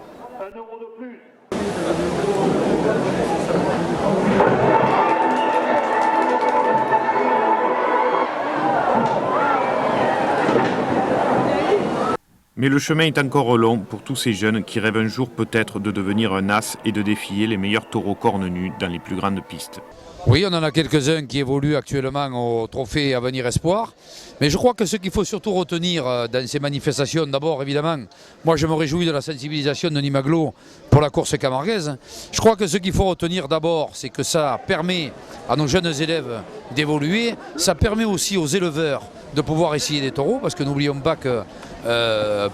Mais le chemin est encore long pour tous ces jeunes qui rêvent un jour peut-être de devenir un as et de défier les meilleurs taureaux cornes nus dans les plus grandes pistes. Oui, on en a quelques-uns qui évoluent actuellement au Trophée Avenir Espoir. Mais je crois que ce qu'il faut surtout retenir dans ces manifestations, d'abord évidemment, moi je me réjouis de la sensibilisation de Nîmes Agglo pour la course camarguaise. Je crois que ce qu'il faut retenir d'abord, c'est que ça permet à nos jeunes élèves d'évoluer. Ça permet aussi aux éleveurs de pouvoir essayer des taureaux, parce que n'oublions pas que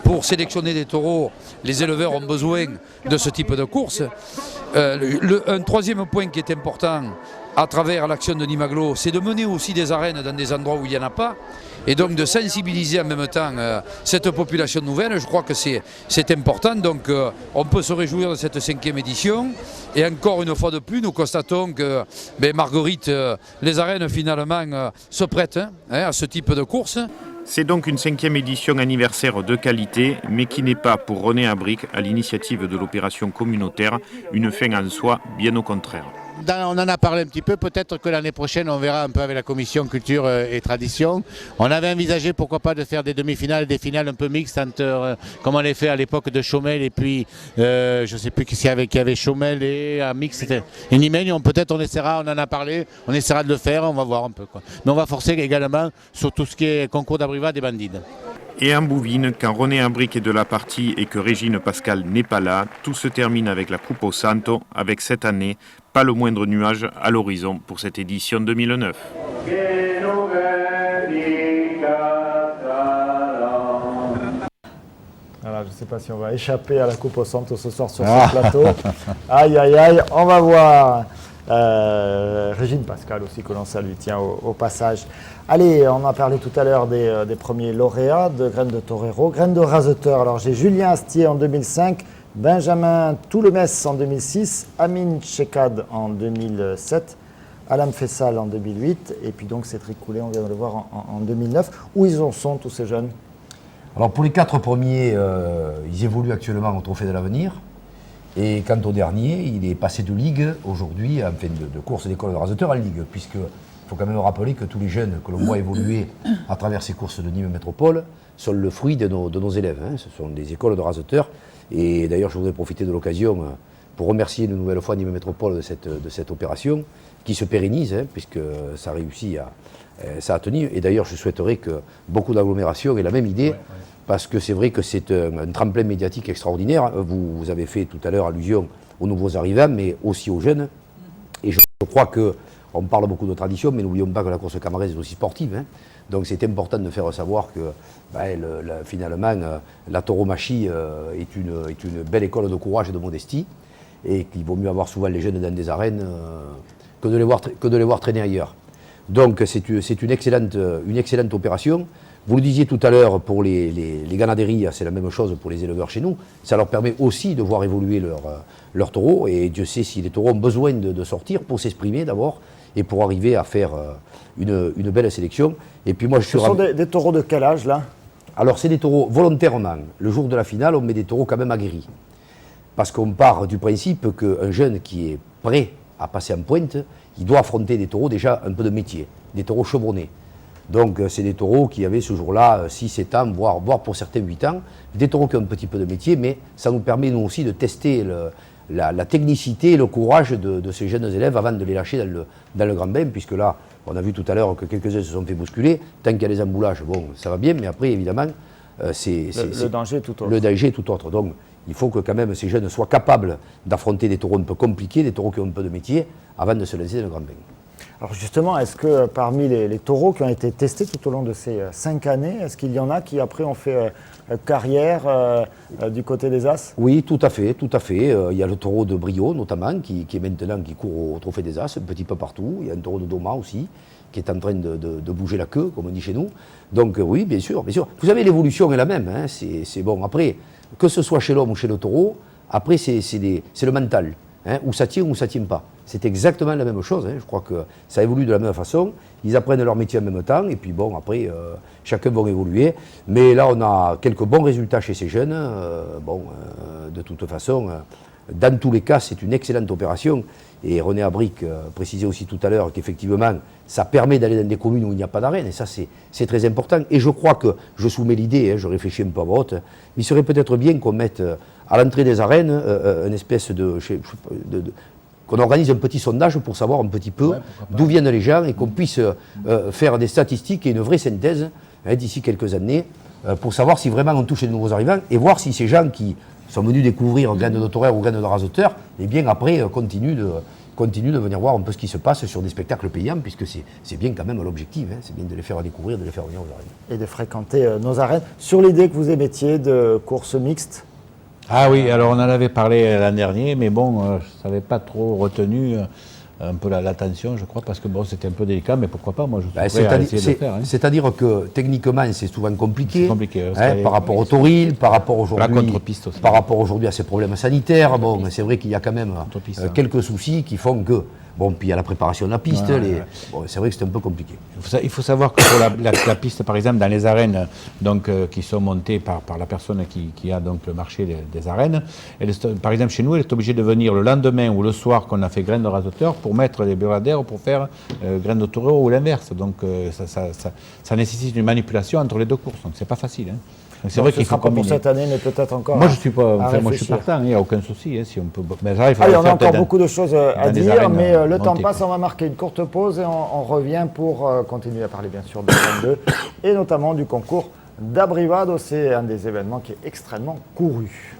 pour sélectionner des taureaux, les éleveurs ont besoin de ce type de course. Un troisième point qui est important à travers l'action de Nîmes Agglo, c'est de mener aussi des arènes dans des endroits où il n'y en a pas, et donc de sensibiliser en même temps cette population nouvelle. Je crois que c'est important, donc on peut se réjouir de cette 5e édition, et encore une fois de plus, nous constatons que Marguerite, les arènes finalement se prêtent à ce type de course. C'est donc une 5e édition anniversaire de qualité, mais qui n'est pas pour René Abric, à l'initiative de l'opération communautaire, une fin en soi, bien au contraire. On en a parlé un petit peu, peut-être que l'année prochaine on verra un peu avec la commission culture et tradition. On avait envisagé pourquoi pas de faire des demi-finales et des finales un peu mixtes entre, comme on l'a fait à l'époque de Chaumel et puis je ne sais plus qui y avait Chaumel et un mix, c'était Nîmes. Peut-être on en a parlé, on essaiera de le faire, on va voir un peu quoi. Mais on va forcer également sur tout ce qui est concours d'abrivade et bandide. Et en Bouvines, quand René Abric est de la partie et que Régine Pascal n'est pas là, tout se termine avec la Coupe au Santo, avec cette année pas le moindre nuage à l'horizon pour cette édition 2009. Voilà, je ne sais pas si on va échapper à la Coupe au Santo ce soir sur ce plateau. Aïe, aïe, aïe, on va voir. Régine Pascal aussi, que l'on salue, tiens, au passage. Allez, on a parlé tout à l'heure des premiers lauréats de Graines de Torero, Graines de Raseteur. Alors j'ai Julien Astier en 2005, Benjamin Toulemès en 2006, Amine Chekad en 2007, Alam Fessal en 2008, et puis donc Cédric Courret, on vient de le voir en 2009. Où ils en sont, tous ces jeunes? Alors pour les 4 premiers, ils évoluent actuellement au Trophée de l'Avenir. Et quant au dernier, il est passé de ligue aujourd'hui, enfin de course d'école de raseteur en ligue, puisqu'il faut quand même rappeler que tous les jeunes que l'on voit évoluer à travers ces courses de Nîmes Métropole sont le fruit de nos élèves. Ce sont des écoles de raseteurs. Et d'ailleurs, je voudrais profiter de l'occasion pour remercier une nouvelle fois Nîmes Métropole de cette opération qui se pérennise, puisque ça a réussi ça a tenu. Et d'ailleurs, je souhaiterais que beaucoup d'agglomérations aient la même idée. Parce que c'est vrai que c'est un tremplin médiatique extraordinaire. Vous avez fait tout à l'heure allusion aux nouveaux arrivants, mais aussi aux jeunes. Et je crois qu'on parle beaucoup de tradition, mais n'oublions pas que la course camarguaise est aussi sportive. Donc c'est important de faire savoir que finalement, la tauromachie est une belle école de courage et de modestie, et qu'il vaut mieux avoir souvent les jeunes dans des arènes que de les voir traîner ailleurs. Donc c'est une excellente opération. Vous le disiez tout à l'heure, pour les ganaderies, c'est la même chose pour les éleveurs chez nous. Ça leur permet aussi de voir évoluer leurs taureaux. Et Dieu sait si les taureaux ont besoin de sortir pour s'exprimer d'abord et pour arriver à faire une belle sélection. Et puis moi, Ce sont des taureaux de quel âge là? Alors c'est des taureaux volontairement. Le jour de la finale, on met des taureaux quand même aguerris. Parce qu'on part du principe qu'un jeune qui est prêt à passer en pointe, il doit affronter des taureaux déjà un peu de métier, des taureaux chevronnés. Donc c'est des taureaux qui avaient ce jour-là 6-7 ans, voire pour certains 8 ans. Des taureaux qui ont un petit peu de métier, mais ça nous permet nous aussi de tester la technicité et le courage de ces jeunes élèves avant de les lâcher dans le grand bain, puisque là, on a vu tout à l'heure que quelques-uns se sont fait bousculer. Tant qu'il y a les emboulages, bon, ça va bien, mais après, évidemment, le danger est tout autre. Le danger est tout autre. Donc il faut que quand même ces jeunes soient capables d'affronter des taureaux un peu compliqués, des taureaux qui ont un peu de métier, avant de se lancer dans le grand bain. Alors justement, est-ce que parmi les taureaux qui ont été testés tout au long de ces 5 années, est-ce qu'il y en a qui après ont fait carrière du côté des As? Oui, tout à fait, tout à fait. Il y a le taureau de Brio notamment, qui est maintenant, qui court au Trophée des As, un petit peu partout. Il y a un taureau de Doma aussi, qui est en train de bouger la queue, comme on dit chez nous. Donc oui, bien sûr, bien sûr. Vous savez, l'évolution est la même, hein, c'est bon. Après, que ce soit chez l'homme ou chez le taureau, après c'est le mental. Hein, où ça tient ou ça ne tient pas. C'est exactement la même chose. Hein. Je crois que ça évolue de la même façon. Ils apprennent leur métier en même temps. Et puis bon, après, chacun va évoluer. Mais là, on a quelques bons résultats chez ces jeunes. De toute façon, dans tous les cas, c'est une excellente opération. Et René Abric précisait aussi tout à l'heure qu'effectivement, ça permet d'aller dans des communes où il n'y a pas d'arène. Et ça, c'est très important. Et je crois que, je soumets l'idée, hein, je réfléchis un peu à vote, il serait peut-être bien qu'on mette à l'entrée des arènes une espèce qu'on organise un petit sondage pour savoir un petit peu d'où viennent les gens et qu'on puisse faire des statistiques et une vraie synthèse d'ici quelques années pour savoir si vraiment on touche les nouveaux arrivants et voir si ces gens qui sont venus découvrir Graines de Torero ou Graines de Raseteur, et bien après continuent de venir voir un peu ce qui se passe sur des spectacles payants, puisque c'est bien quand même l'objectif, hein, c'est bien de les faire découvrir, de les faire venir aux arènes. Et de fréquenter nos arènes. Sur l'idée que vous émettiez de courses mixtes? Ah oui, alors on en avait parlé l'an dernier, mais bon, ça n'avait pas trop retenu un peu l'attention, je crois, parce que bon, c'était un peu délicat, mais pourquoi pas, moi je suis prêt à essayer de le faire. Hein. C'est-à-dire que techniquement, c'est souvent compliqué, c'est compliqué par rapport au tauril, par rapport aujourd'hui à ces problèmes sanitaires. Bon, mais c'est vrai qu'il y a quand même quelques soucis qui font que... Bon, puis il y a la préparation de la piste, bon, c'est vrai que c'est un peu compliqué. Il faut savoir que pour la piste, par exemple, dans les arènes donc, qui sont montées par la personne qui a donc le marché des arènes, par exemple chez nous, elle est obligée de venir le lendemain ou le soir qu'on a fait Graines de Raseteur pour mettre les buradères pour faire Graines de Torero ou l'inverse. Donc ça nécessite une manipulation entre les deux courses, donc c'est pas facile. Hein. C'est vrai qu'il faut pas pour cette année, mais peut-être encore. Moi, je suis pas. Enfin, moi, je suis partant. Il n'y a aucun souci. Hein, si on peut. Mais ça, allez, on a encore beaucoup de choses à dire, mais le temps passe. On va marquer une courte pause et on revient pour continuer à parler, bien sûr, de Graines 2 et notamment du concours d'Abrivado. C'est un des événements qui est extrêmement couru.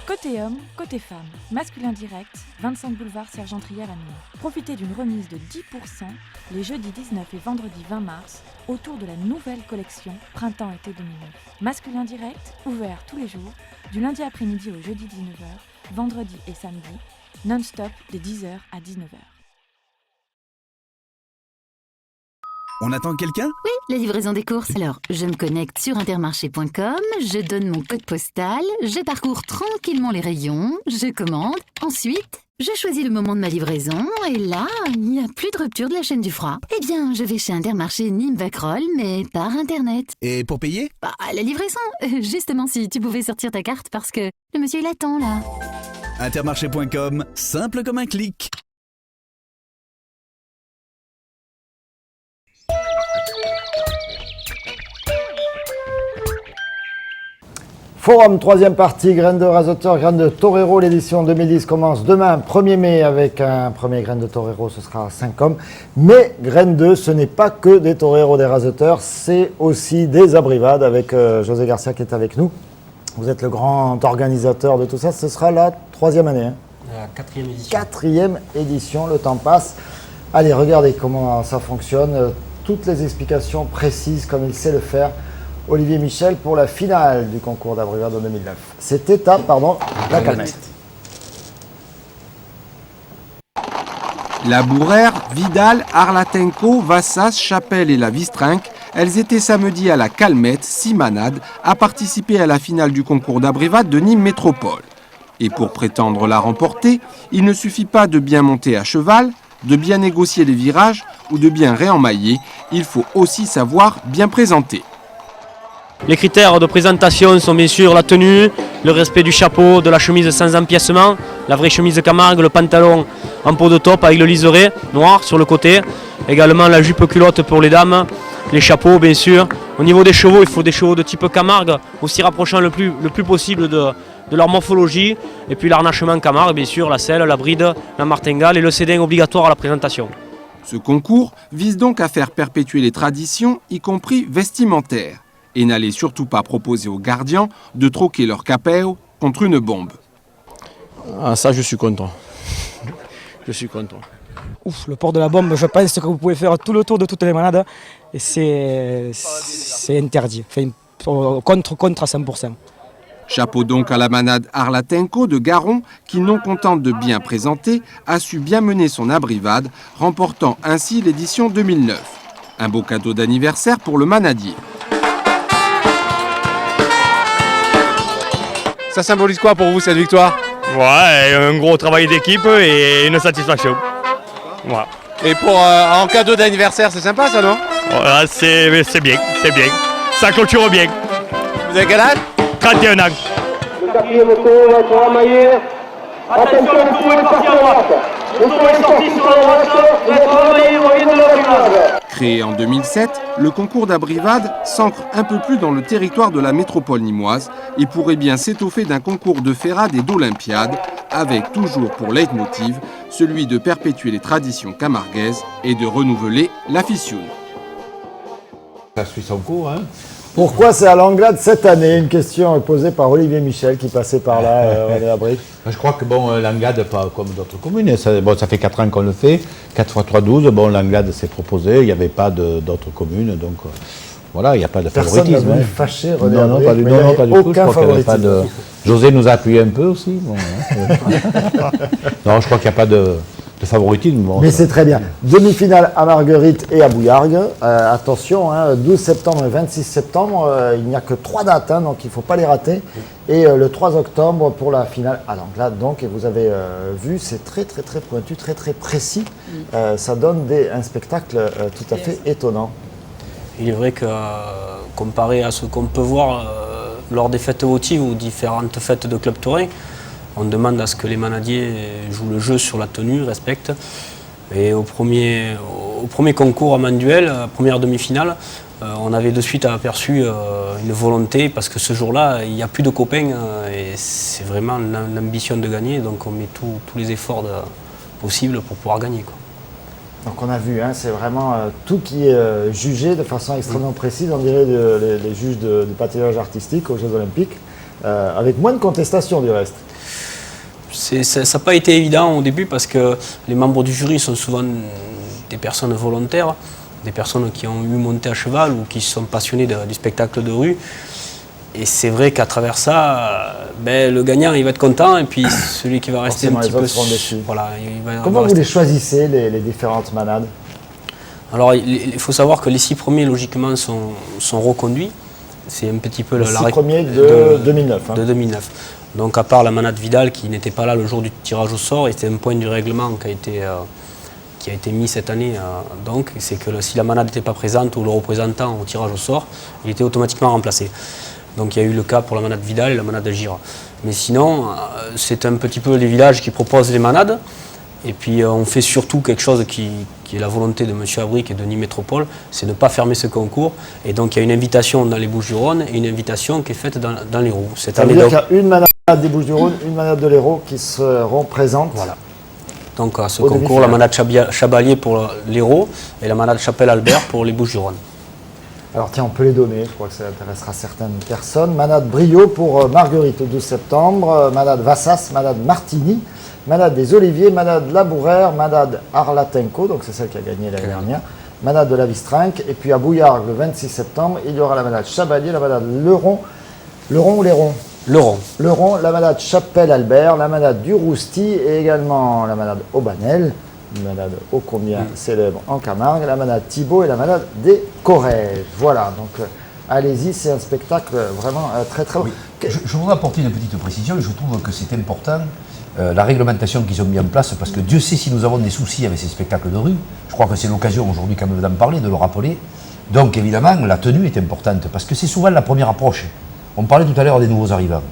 Côté homme, côté femme, masculin direct, 25 boulevard Sergent-Trier à Nîmes. Profitez d'une remise de 10% les jeudis 19 et vendredi 20 mars autour de la nouvelle collection Printemps-été 2009. Masculin direct, ouvert tous les jours, du lundi après-midi au jeudi 19h, vendredi et samedi, non-stop de 10h à 19h. On attend quelqu'un ? Oui, la livraison des courses. Alors, je me connecte sur intermarché.com, je donne mon code postal, je parcours tranquillement les rayons, je commande. Ensuite, je choisis le moment de ma livraison et là, il n'y a plus de rupture de la chaîne du froid. Eh bien, je vais chez Intermarché Nîmes-Vacrolles, mais par Internet. Et pour payer ? Bah, la livraison. Justement, si tu pouvais sortir ta carte parce que le monsieur, il attend là. Intermarché.com, simple comme un clic. Forum, troisième partie, Graines de Raseteur, Graines de Torero. L'édition 2010 commence demain, 1er mai, avec un premier Graines de Torero, ce sera 5 hommes. Mais Graines 2, ce n'est pas que des Toreros, des Raseteurs, c'est aussi des Abrivades, avec José Garcia qui est avec nous. Vous êtes le grand organisateur de tout ça, ce sera la 3e année. Hein. La 4e édition. 4e édition, le temps passe. Allez, regardez comment ça fonctionne, toutes les explications précises comme il sait le faire. Olivier Michel pour la finale du concours d'Abrivado 2009. C'est étape, la calmette. La Bourrère, Vidal, Arlatenko, Vassas, Chapelle et la Vistrinck, elles étaient samedi à la Calmette, 6 manades, à participer à la finale du concours d'abrévade de Nîmes Métropole. Et pour prétendre la remporter, il ne suffit pas de bien monter à cheval, de bien négocier les virages ou de bien réemmailler, il faut aussi savoir bien présenter. Les critères de présentation sont bien sûr la tenue, le respect du chapeau, de la chemise sans empiècement, la vraie chemise Camargue, le pantalon en peau de taupe avec le liseré noir sur le côté, également la jupe culotte pour les dames, les chapeaux bien sûr. Au niveau des chevaux, il faut des chevaux de type Camargue, aussi rapprochant le plus possible de leur morphologie, et puis l'arnachement Camargue, bien sûr, la selle, la bride, la martingale et le sédin obligatoire à la présentation. Ce concours vise donc à faire perpétuer les traditions, y compris vestimentaires. Et n'allez surtout pas proposer aux gardiens de troquer leur capéo contre une bombe. Ah, ça, je suis content. Je suis content. Ouf, le port de la bombe, je pense que vous pouvez faire tout le tour de toutes les manades et c'est interdit. Enfin, contre à 100%. Chapeau donc à la manade Arlatenko de Garon qui, non contente de bien présenter, a su bien mener son abrivade, remportant ainsi l'édition 2009. Un beau cadeau d'anniversaire pour le manadier. Ça symbolise quoi pour vous cette victoire? Ouais, un gros travail d'équipe et une satisfaction. Ouais. Et pour en cadeau d'anniversaire, c'est sympa ça, non? Ouais, c'est bien, c'est bien. Ça clôture bien. Vous avez quel âge? 31 ans. Le quatrième tour va être ramaillé. Attention, le tour est parti à droite. Le tour est sorti sur la droite, il va être ramaillé, revient de la finale. Créé en 2007, le concours d'abrivade s'ancre un peu plus dans le territoire de la métropole nîmoise et pourrait bien s'étoffer d'un concours de ferrade et d'olympiade, avec toujours pour leitmotiv celui de perpétuer les traditions camarguaises et de renouveler la fission. Ça suit son cours, hein. Pourquoi c'est à l'Anglade cette année? Une question posée par Olivier Michel qui passait par là, René Abri. Je crois que l'Anglade, pas comme d'autres communes, ça fait 4 ans qu'on le fait, 4 x 3, 12, l'Anglade s'est proposé, il n'y avait pas d'autres communes, donc voilà, il n'y a pas de favoritisme. Personne n'a voulu fâcher René Abri, non, pas du tout, je crois qu'il n'y avait pas de... José nous a appuyé un peu aussi. Bon, non, je crois qu'il n'y a pas de favoritisme. Bon, mais c'est très bien. Demi-finale à Marguerite et à Bouillargues. Attention, 12 septembre et 26 septembre, il n'y a que 3 dates, donc il ne faut pas les rater. Et le 3 octobre pour la finale à l'Anglade. Donc, et vous avez vu, c'est très pointu, très précis. Ça donne un spectacle tout à fait étonnant. Il est vrai que comparé à ce qu'on peut voir lors des fêtes votives ou différentes fêtes de club touring, on demande à ce que les manadiers jouent le jeu sur la tenue, respectent. Et au premier concours à Manduel, première demi-finale, on avait de suite aperçu une volonté, parce que ce jour-là, il n'y a plus de copains et c'est vraiment l'ambition de gagner. Donc on met tous les efforts possibles pour pouvoir gagner, quoi. Donc on a vu, c'est vraiment tout qui est jugé de façon extrêmement précise, on dirait les juges du patinage artistique aux Jeux Olympiques, avec moins de contestation du reste. Ça n'a pas été évident au début parce que les membres du jury sont souvent des personnes volontaires, des personnes qui ont eu monté à cheval ou qui sont passionnées du spectacle de rue. Et c'est vrai qu'à travers ça, le gagnant il va être content et puis celui qui va rester un petit peu... Voilà, comment vous les choisissez, les différentes manades? Alors il faut savoir que les 6 premiers logiquement sont reconduits. C'est un petit peu les 6 premiers de 2009. De 2009. Donc à part la manade Vidal qui n'était pas là le jour du tirage au sort, et c'était un point du règlement qui a été mis cette année. Donc c'est que si la manade n'était pas présente ou le représentant au tirage au sort, il était automatiquement remplacé. Donc il y a eu le cas pour la manade Vidal et la manade Gira. Mais sinon, c'est un petit peu les villages qui proposent les manades. Et puis on fait surtout quelque chose qui est la volonté de M. Abric et de Nîmes Métropole, c'est de ne pas fermer ce concours. Et donc il y a une invitation dans les Bouches-du-Rhône et une invitation qui est faite dans l'Hérault. Ça veut dire qu'il y a une manade des Bouches-du-Rhône, une manade de l'Hérault qui seront présentes. Voilà. Donc à ce concours, la manade Chabalier pour l'Hérault et la manade Chapelle-Albert pour les Bouches-du-Rhône. Alors tiens, on peut les donner, je crois que ça intéressera certaines personnes. Manade Brio pour Marguerite au 12 septembre, manade Vassas, manade Martini, manade des Oliviers, manade Labourère, manade Arlatenko, donc c'est celle qui a gagné l'année dernière, manade de la Vistrinck, et puis à Bouillargues le 26 septembre, il y aura la manade Chabalier, la manade Leron ou Léron? Leron, la manade Chapelle-Albert, la manade du Rousti et également la manade Aubanel. une manade ô combien célèbre en Camargue, la manade Thibaut et la manade des Corrèges. Voilà, donc allez-y, c'est un spectacle vraiment très très beau. Je voudrais apporter une petite précision, je trouve que c'est important, la réglementation qu'ils ont mis en place, parce que Dieu sait si nous avons des soucis avec ces spectacles de rue. Je crois que c'est l'occasion aujourd'hui quand même d'en parler, de le rappeler. Donc évidemment, la tenue est importante, parce que c'est souvent la première approche. On parlait tout à l'heure des nouveaux arrivants.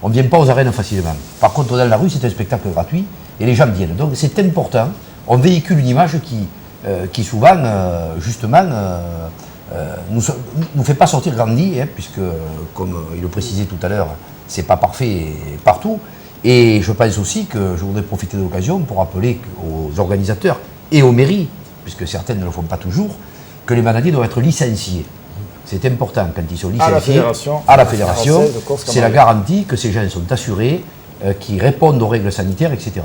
On ne vient pas aux arènes facilement. Par contre, dans la rue, c'est un spectacle gratuit, et les gens viennent. Donc c'est important, on véhicule une image qui souvent, justement, nous fait pas sortir grandi, puisque, comme il le précisait tout à l'heure, c'est pas parfait partout. Et je pense aussi que je voudrais profiter de l'occasion pour rappeler aux organisateurs et aux mairies, puisque certaines ne le font pas toujours, que les manadiers doivent être licenciés. C'est important quand ils sont licenciés à la fédération. C'est la garantie que ces gens sont assurés, qu'ils répondent aux règles sanitaires, etc.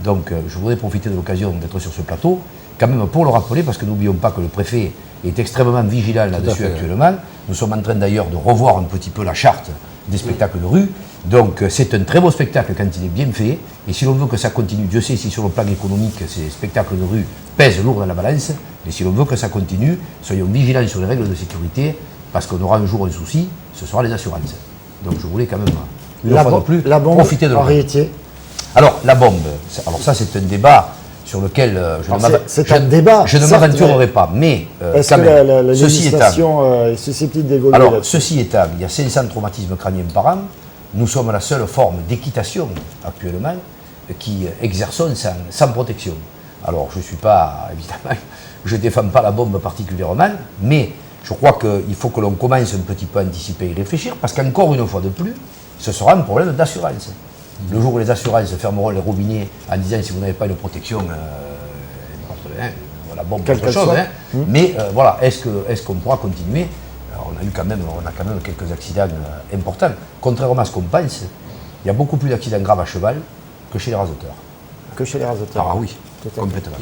Donc je voudrais profiter de l'occasion d'être sur ce plateau, quand même pour le rappeler, parce que n'oublions pas que le préfet est extrêmement vigilant là-dessus actuellement. Nous sommes en train d'ailleurs de revoir un petit peu la charte des spectacles de rue. Donc c'est un très beau spectacle quand il est bien fait. Et si l'on veut que ça continue, Dieu sait si sur le plan économique ces spectacles de rue pèsent lourd dans la balance, mais si l'on veut que ça continue, soyons vigilants sur les règles de sécurité, parce qu'on aura un jour un souci, ce sera les assurances. Donc je voulais quand même, une fois de plus, profiter de l'occasion. Alors la bombe, alors ça c'est un débat sur lequel je ne m'aventurerai pas, mais est-ce que la législation est susceptible d'évoluer? Alors, ceci étant, il y a 500 traumatismes crâniens par an, nous sommes la seule forme d'équitation actuellement qui exerçons sans protection. Alors, je ne suis pas, évidemment, je ne défends pas la bombe particulièrement, mais je crois qu'il faut que l'on commence un petit peu à anticiper et réfléchir, parce qu'encore une fois de plus, ce sera un problème d'assurance. Le jour où les assurances fermeront les robinets en disant si vous n'avez pas une protection, la bombe, quelque chose. Mais voilà, est-ce qu'on pourra continuer? Alors, on a quand même quelques accidents importants. Contrairement à ce qu'on pense, il y a beaucoup plus d'accidents graves à cheval que chez les raseteurs. Que chez les raseteurs? Ah oui, complètement.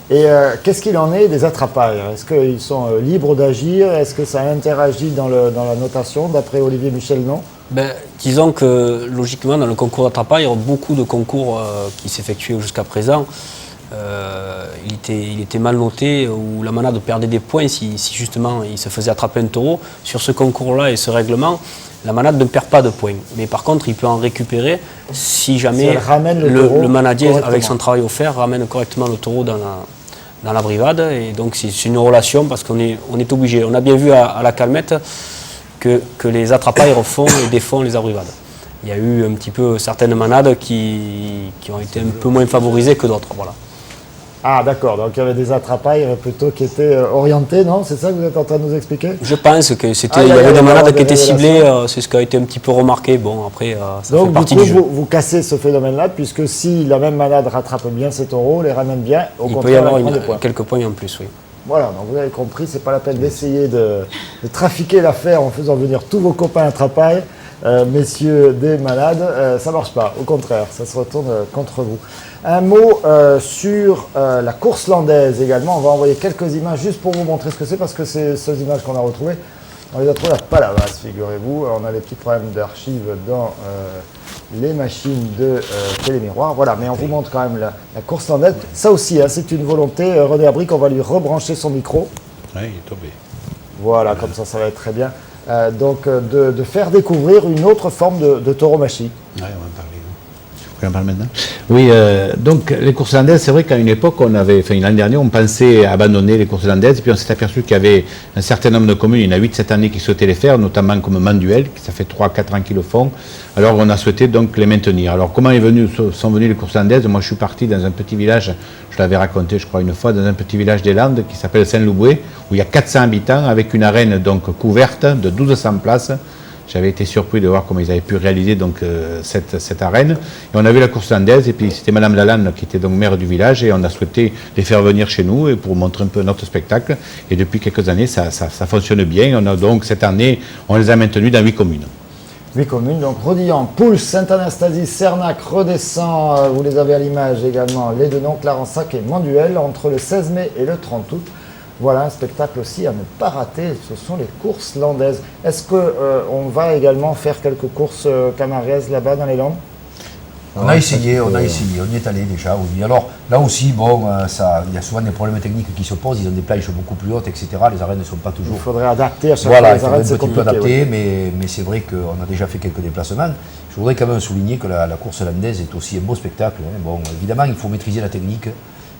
Et qu'est-ce qu'il en est des attrapailles? Est-ce qu'ils sont libres d'agir? Est-ce que ça interagit dans la notation, d'après Olivier Michel, non? Disons que logiquement dans le concours d'attrapaille, il y a beaucoup de concours qui s'effectuaient jusqu'à présent. Il était mal noté, où la manade perdait des points si justement il se faisait attraper un taureau. Sur ce concours-là et ce règlement, la manade ne perd pas de points. Mais par contre, il peut en récupérer si jamais le manadier, avec son travail au fer, ramène correctement le taureau dans la brivade. Et donc c'est une relation, parce qu'on est obligé. On a bien vu à la Calmette que les attrapailles refont et défont les abrivades. Il y a eu un petit peu certaines manades qui ont été un peu moins favorisées que d'autres. Voilà. Ah d'accord, donc il y avait des attrapailles plutôt qui étaient orientées, non? C'est ça que vous êtes en train de nous expliquer? Je pense que il y avait des manades qui étaient ciblées, c'est ce qui a été un petit peu remarqué. Bon, après, ça fait partie du jeu. Vous cassez ce phénomène-là, puisque si la même manade rattrape bien ses taureaux, les ramène bien, au contraire, il peut y avoir quelques points en plus, oui. Voilà, donc vous avez compris, c'est pas la peine d'essayer de trafiquer l'affaire en faisant venir tous vos copains attrapailles, messieurs des malades, ça marche pas, au contraire, ça se retourne contre vous. Un mot sur la course landaise également, on va envoyer quelques images juste pour vous montrer ce que c'est, parce que c'est ces images qu'on a retrouvées, on les a trouvées à Palavas, figurez-vous, on a des petits problèmes d'archives dans les machines de télémiroir, voilà, mais on vous montre quand même la course landaise. Ça aussi, c'est une volonté. René Abric, on va lui rebrancher son micro. Oui, il est tombé. Voilà, comme ça va être très bien. Donc, de faire découvrir une autre forme de tauromachie. Oui, on va en parler. On en parle maintenant. Oui, donc les courses landaises, c'est vrai qu'à une époque, l'année dernière, on pensait abandonner les courses landaises, puis on s'est aperçu qu'il y avait un certain nombre de communes, il y en a 8 cette année qui souhaitaient les faire, notamment comme Manduel, qui ça fait 3-4 ans qu'ils le font. Alors on a souhaité donc les maintenir. Alors comment sont venues les courses landaises? Moi je suis parti dans un petit village, je l'avais raconté je crois une fois, dans un petit village des Landes qui s'appelle Saint-Louboué, où il y a 400 habitants, avec une arène donc couverte de 1200 places. J'avais été surpris de voir comment ils avaient pu réaliser donc, cette arène. Et on a vu la course landaise, et puis c'était Madame Lalanne qui était donc maire du village, et on a souhaité les faire venir chez nous et pour montrer un peu notre spectacle. Et depuis quelques années, ça fonctionne bien. Et on a donc cette année, on les a maintenus dans 8 communes. 8 communes, donc Rodillan, Pouls, Sainte-Anastasie, Cernac, Redescend, vous les avez à l'image également, les deux noms, Clarensac et Manduel, entre le 16 mai et le 30 août. Voilà un spectacle aussi à ne pas rater, ce sont les courses landaises. Est-ce qu'on va également faire quelques courses camarguaises là-bas dans les Landes? On a essayé, on y est allé déjà, oui. Alors là aussi, bon, il y a souvent des problèmes techniques qui se posent, ils ont des planches beaucoup plus hautes, etc. Les arènes ne sont pas toujours... Il faudrait adapter à chaque fois les arènes, c'est compliqué. Adapter, oui. mais c'est vrai qu'on a déjà fait quelques déplacements. Je voudrais quand même souligner que la course landaise est aussi un beau spectacle. Hein. Bon, évidemment, il faut maîtriser la technique.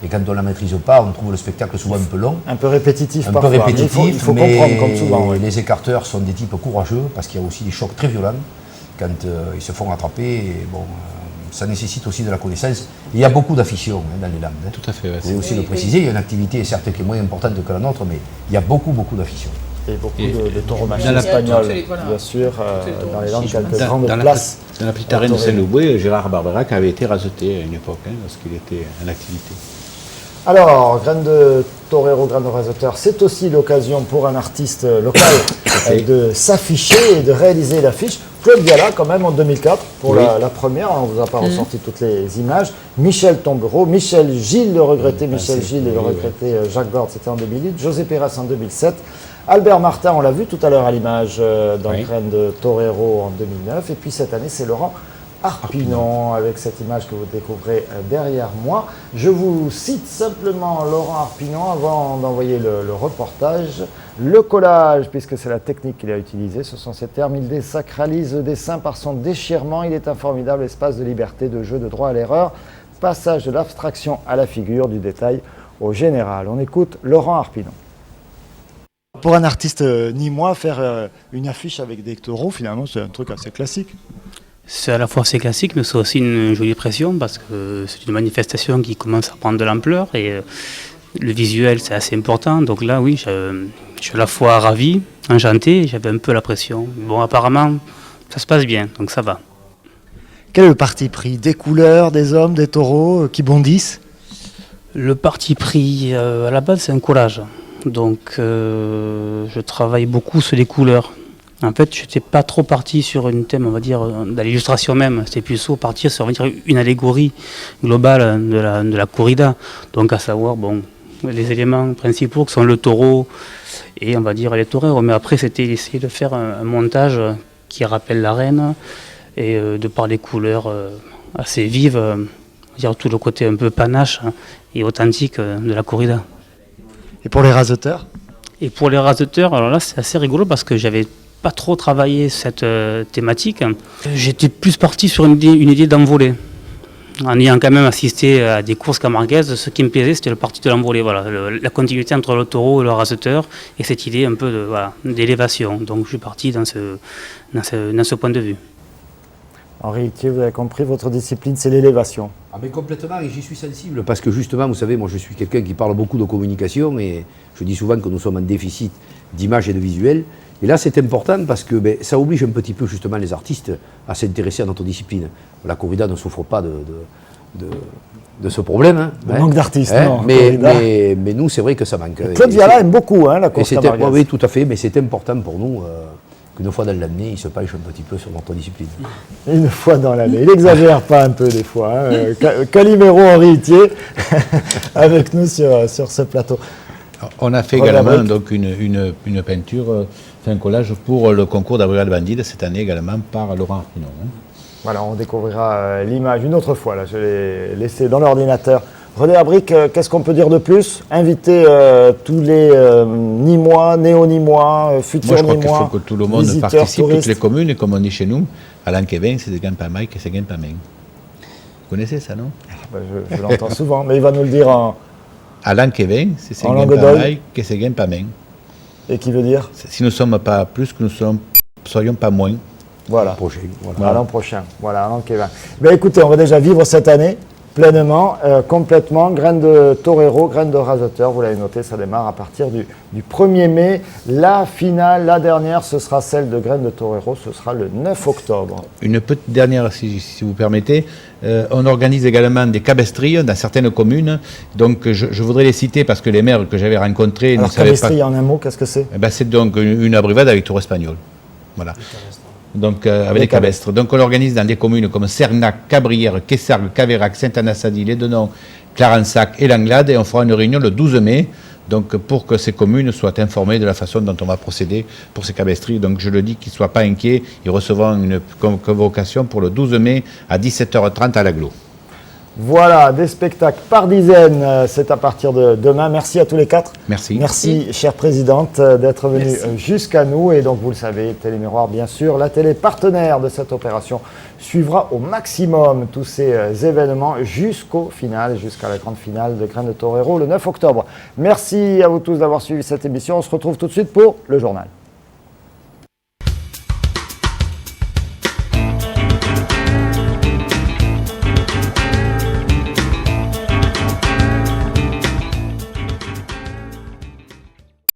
Et quand on ne la maîtrise pas, on trouve le spectacle souvent un peu long. Un peu répétitif parfois. Un peu répétitif, il faut comprendre comme souvent. Oui. Les écarteurs sont des types courageux parce qu'il y a aussi des chocs très violents quand ils se font attraper. Et bon, ça nécessite aussi de la connaissance. Il y a beaucoup d'affection dans les Landes. Hein. Tout à fait. Ouais, vous pouvez aussi le préciser, il y a une activité certes qui est moins importante que la nôtre, mais il y a beaucoup d'affection. Et beaucoup de tauromachie espagnole, bien sûr, dans les Landes, quelques grandes places. Dans la petite arène de Saint-Louboué, Gérard Barberac avait été raseté à une époque, lorsqu'il était en activité. Alors, Graine de Torero, Graine de Raseteur, c'est aussi l'occasion pour un artiste local de s'afficher et de réaliser l'affiche. Claude Viala, quand même, en 2004, pour la première, on ne vous a pas ressorti toutes les images. Michel Tombereau, Michel Gilles, le regretté Michel Gilles et le regretté Jacques Gord, c'était en 2008. José Pérez en 2007. Albert Martin, on l'a vu tout à l'heure à l'image dans Graine de Torero en 2009. Et puis cette année, c'est Laurent Arpinon, avec cette image que vous découvrez derrière moi. Je vous cite simplement Laurent Arpinon avant d'envoyer le reportage. Le collage, puisque c'est la technique qu'il a utilisée, ce sont ses termes. Il désacralise le dessin par son déchirement. Il est un formidable espace de liberté, de jeu, de droit à l'erreur. Passage de l'abstraction à la figure, du détail au général. On écoute Laurent Arpinon. Pour un artiste nîmois, faire une affiche avec des taureaux, finalement, c'est un truc assez classique. C'est à la fois assez classique, mais c'est aussi une jolie pression parce que c'est une manifestation qui commence à prendre de l'ampleur et le visuel c'est assez important. Donc là, oui, je suis à la fois ravi, enchanté, j'avais un peu la pression. Bon, apparemment, ça se passe bien, donc ça va. Quel est le parti pris? Des couleurs, des hommes, des taureaux qui bondissent? Le parti pris, à la base, c'est un collage. Donc je travaille beaucoup sur les couleurs. En fait, je n'étais pas trop parti sur une thème, on va dire, dans l'illustration même. C'était plutôt partir sur, on va dire, une allégorie globale de la corrida. Donc à savoir, bon, les éléments principaux qui sont le taureau et on va dire les toreros. Mais après, c'était essayer de faire un montage qui rappelle l'arène et de par les couleurs assez vives, on va dire tout le côté un peu panache et authentique de la corrida. Et pour les raseteurs? Et pour les raseteurs, alors là, c'est assez rigolo parce que j'avais pas trop travaillé cette thématique. J'étais plus parti sur une idée d'envolée. En ayant quand même assisté à des courses camarguaises, ce qui me plaisait, c'était le parti de l'envolée. Voilà, la continuité entre le taureau et le raseteur et cette idée un peu d'élévation. Donc je suis parti dans ce point de vue. Henri Itier, vous avez compris, votre discipline, c'est l'élévation. Ah mais complètement, et j'y suis sensible, parce que justement, vous savez, moi je suis quelqu'un qui parle beaucoup de communication, et je dis souvent que nous sommes en déficit d'image et de visuel. Et là, c'est important parce que ça oblige un petit peu justement les artistes à s'intéresser à notre discipline. La corrida ne souffre pas de ce problème. Hein, manque d'artistes, non. Mais nous, c'est vrai que ça manque. Claude Viala aime beaucoup la course camarguaise. Oui, tout à fait, mais c'est important pour nous qu'une fois dans l'année, il se penche un petit peu sur notre discipline. Une fois dans l'année. Il n'exagère pas un peu des fois. Calimero Henri Itier avec nous sur ce plateau. On a fait également donc, une peinture, un collage pour le concours d'Abrivard Bandide cette année également par Laurent Arpinon. Voilà, on découvrira l'image une autre fois. Là, je l'ai laissé dans l'ordinateur. René Abric, qu'est-ce qu'on peut dire de plus? Inviter tous les Nîmois, néo-Nîmois, futurs Nîmois. Moi, je crois qu'il faut que tout le monde participe, touristes. Toutes les communes, et comme on dit chez nous, à l'Anquevin, c'est des Gampamaï et c'est Gampamain. Vous connaissez ça, non? Je l'entends souvent, mais il va nous le dire en... À l'Anquevin, c'est Gampamaï et c'est Gampamain. Et qui veut dire? Si nous ne sommes pas plus, que nous soyons pas moins. Voilà. Voilà. À l'an prochain. Voilà, à l'Anquevin. Écoutez, on va déjà vivre cette année. Pleinement, complètement, Graine de Torero, Graine de Raseteur, vous l'avez noté, ça démarre à partir du 1er mai. La finale, la dernière, ce sera celle de Graine de Torero, ce sera le 9 octobre. Une petite dernière, si vous permettez. On organise également des cabestries dans certaines communes. Donc je voudrais les citer parce que les maires que j'avais rencontrés ne savaient pas... cabestrie, en un mot, qu'est-ce que c'est? C'est donc une abrivade avec tour espagnol. Voilà. Donc avec les cabestres. Donc on l'organise dans des communes comme Cernac, Cabrières, Quessargues, Caveyrac, Saint-Anassadi, Les Denons, Clarensac et Langlade, et on fera une réunion le 12 mai donc pour que ces communes soient informées de la façon dont on va procéder pour ces cabestries. Donc je le dis qu'ils ne soient pas inquiets, ils recevront une convocation pour le 12 mai à 17h30 à l'Aglo. Voilà, des spectacles par dizaines, c'est à partir de demain. Merci à tous les quatre. Merci. Merci, chère présidente, d'être venue jusqu'à nous. Et donc, vous le savez, Télémiroir, bien sûr, la télé partenaire de cette opération, suivra au maximum tous ces événements jusqu'au final, jusqu'à la grande finale de Graines de Torero le 9 octobre. Merci à vous tous d'avoir suivi cette émission. On se retrouve tout de suite pour le journal.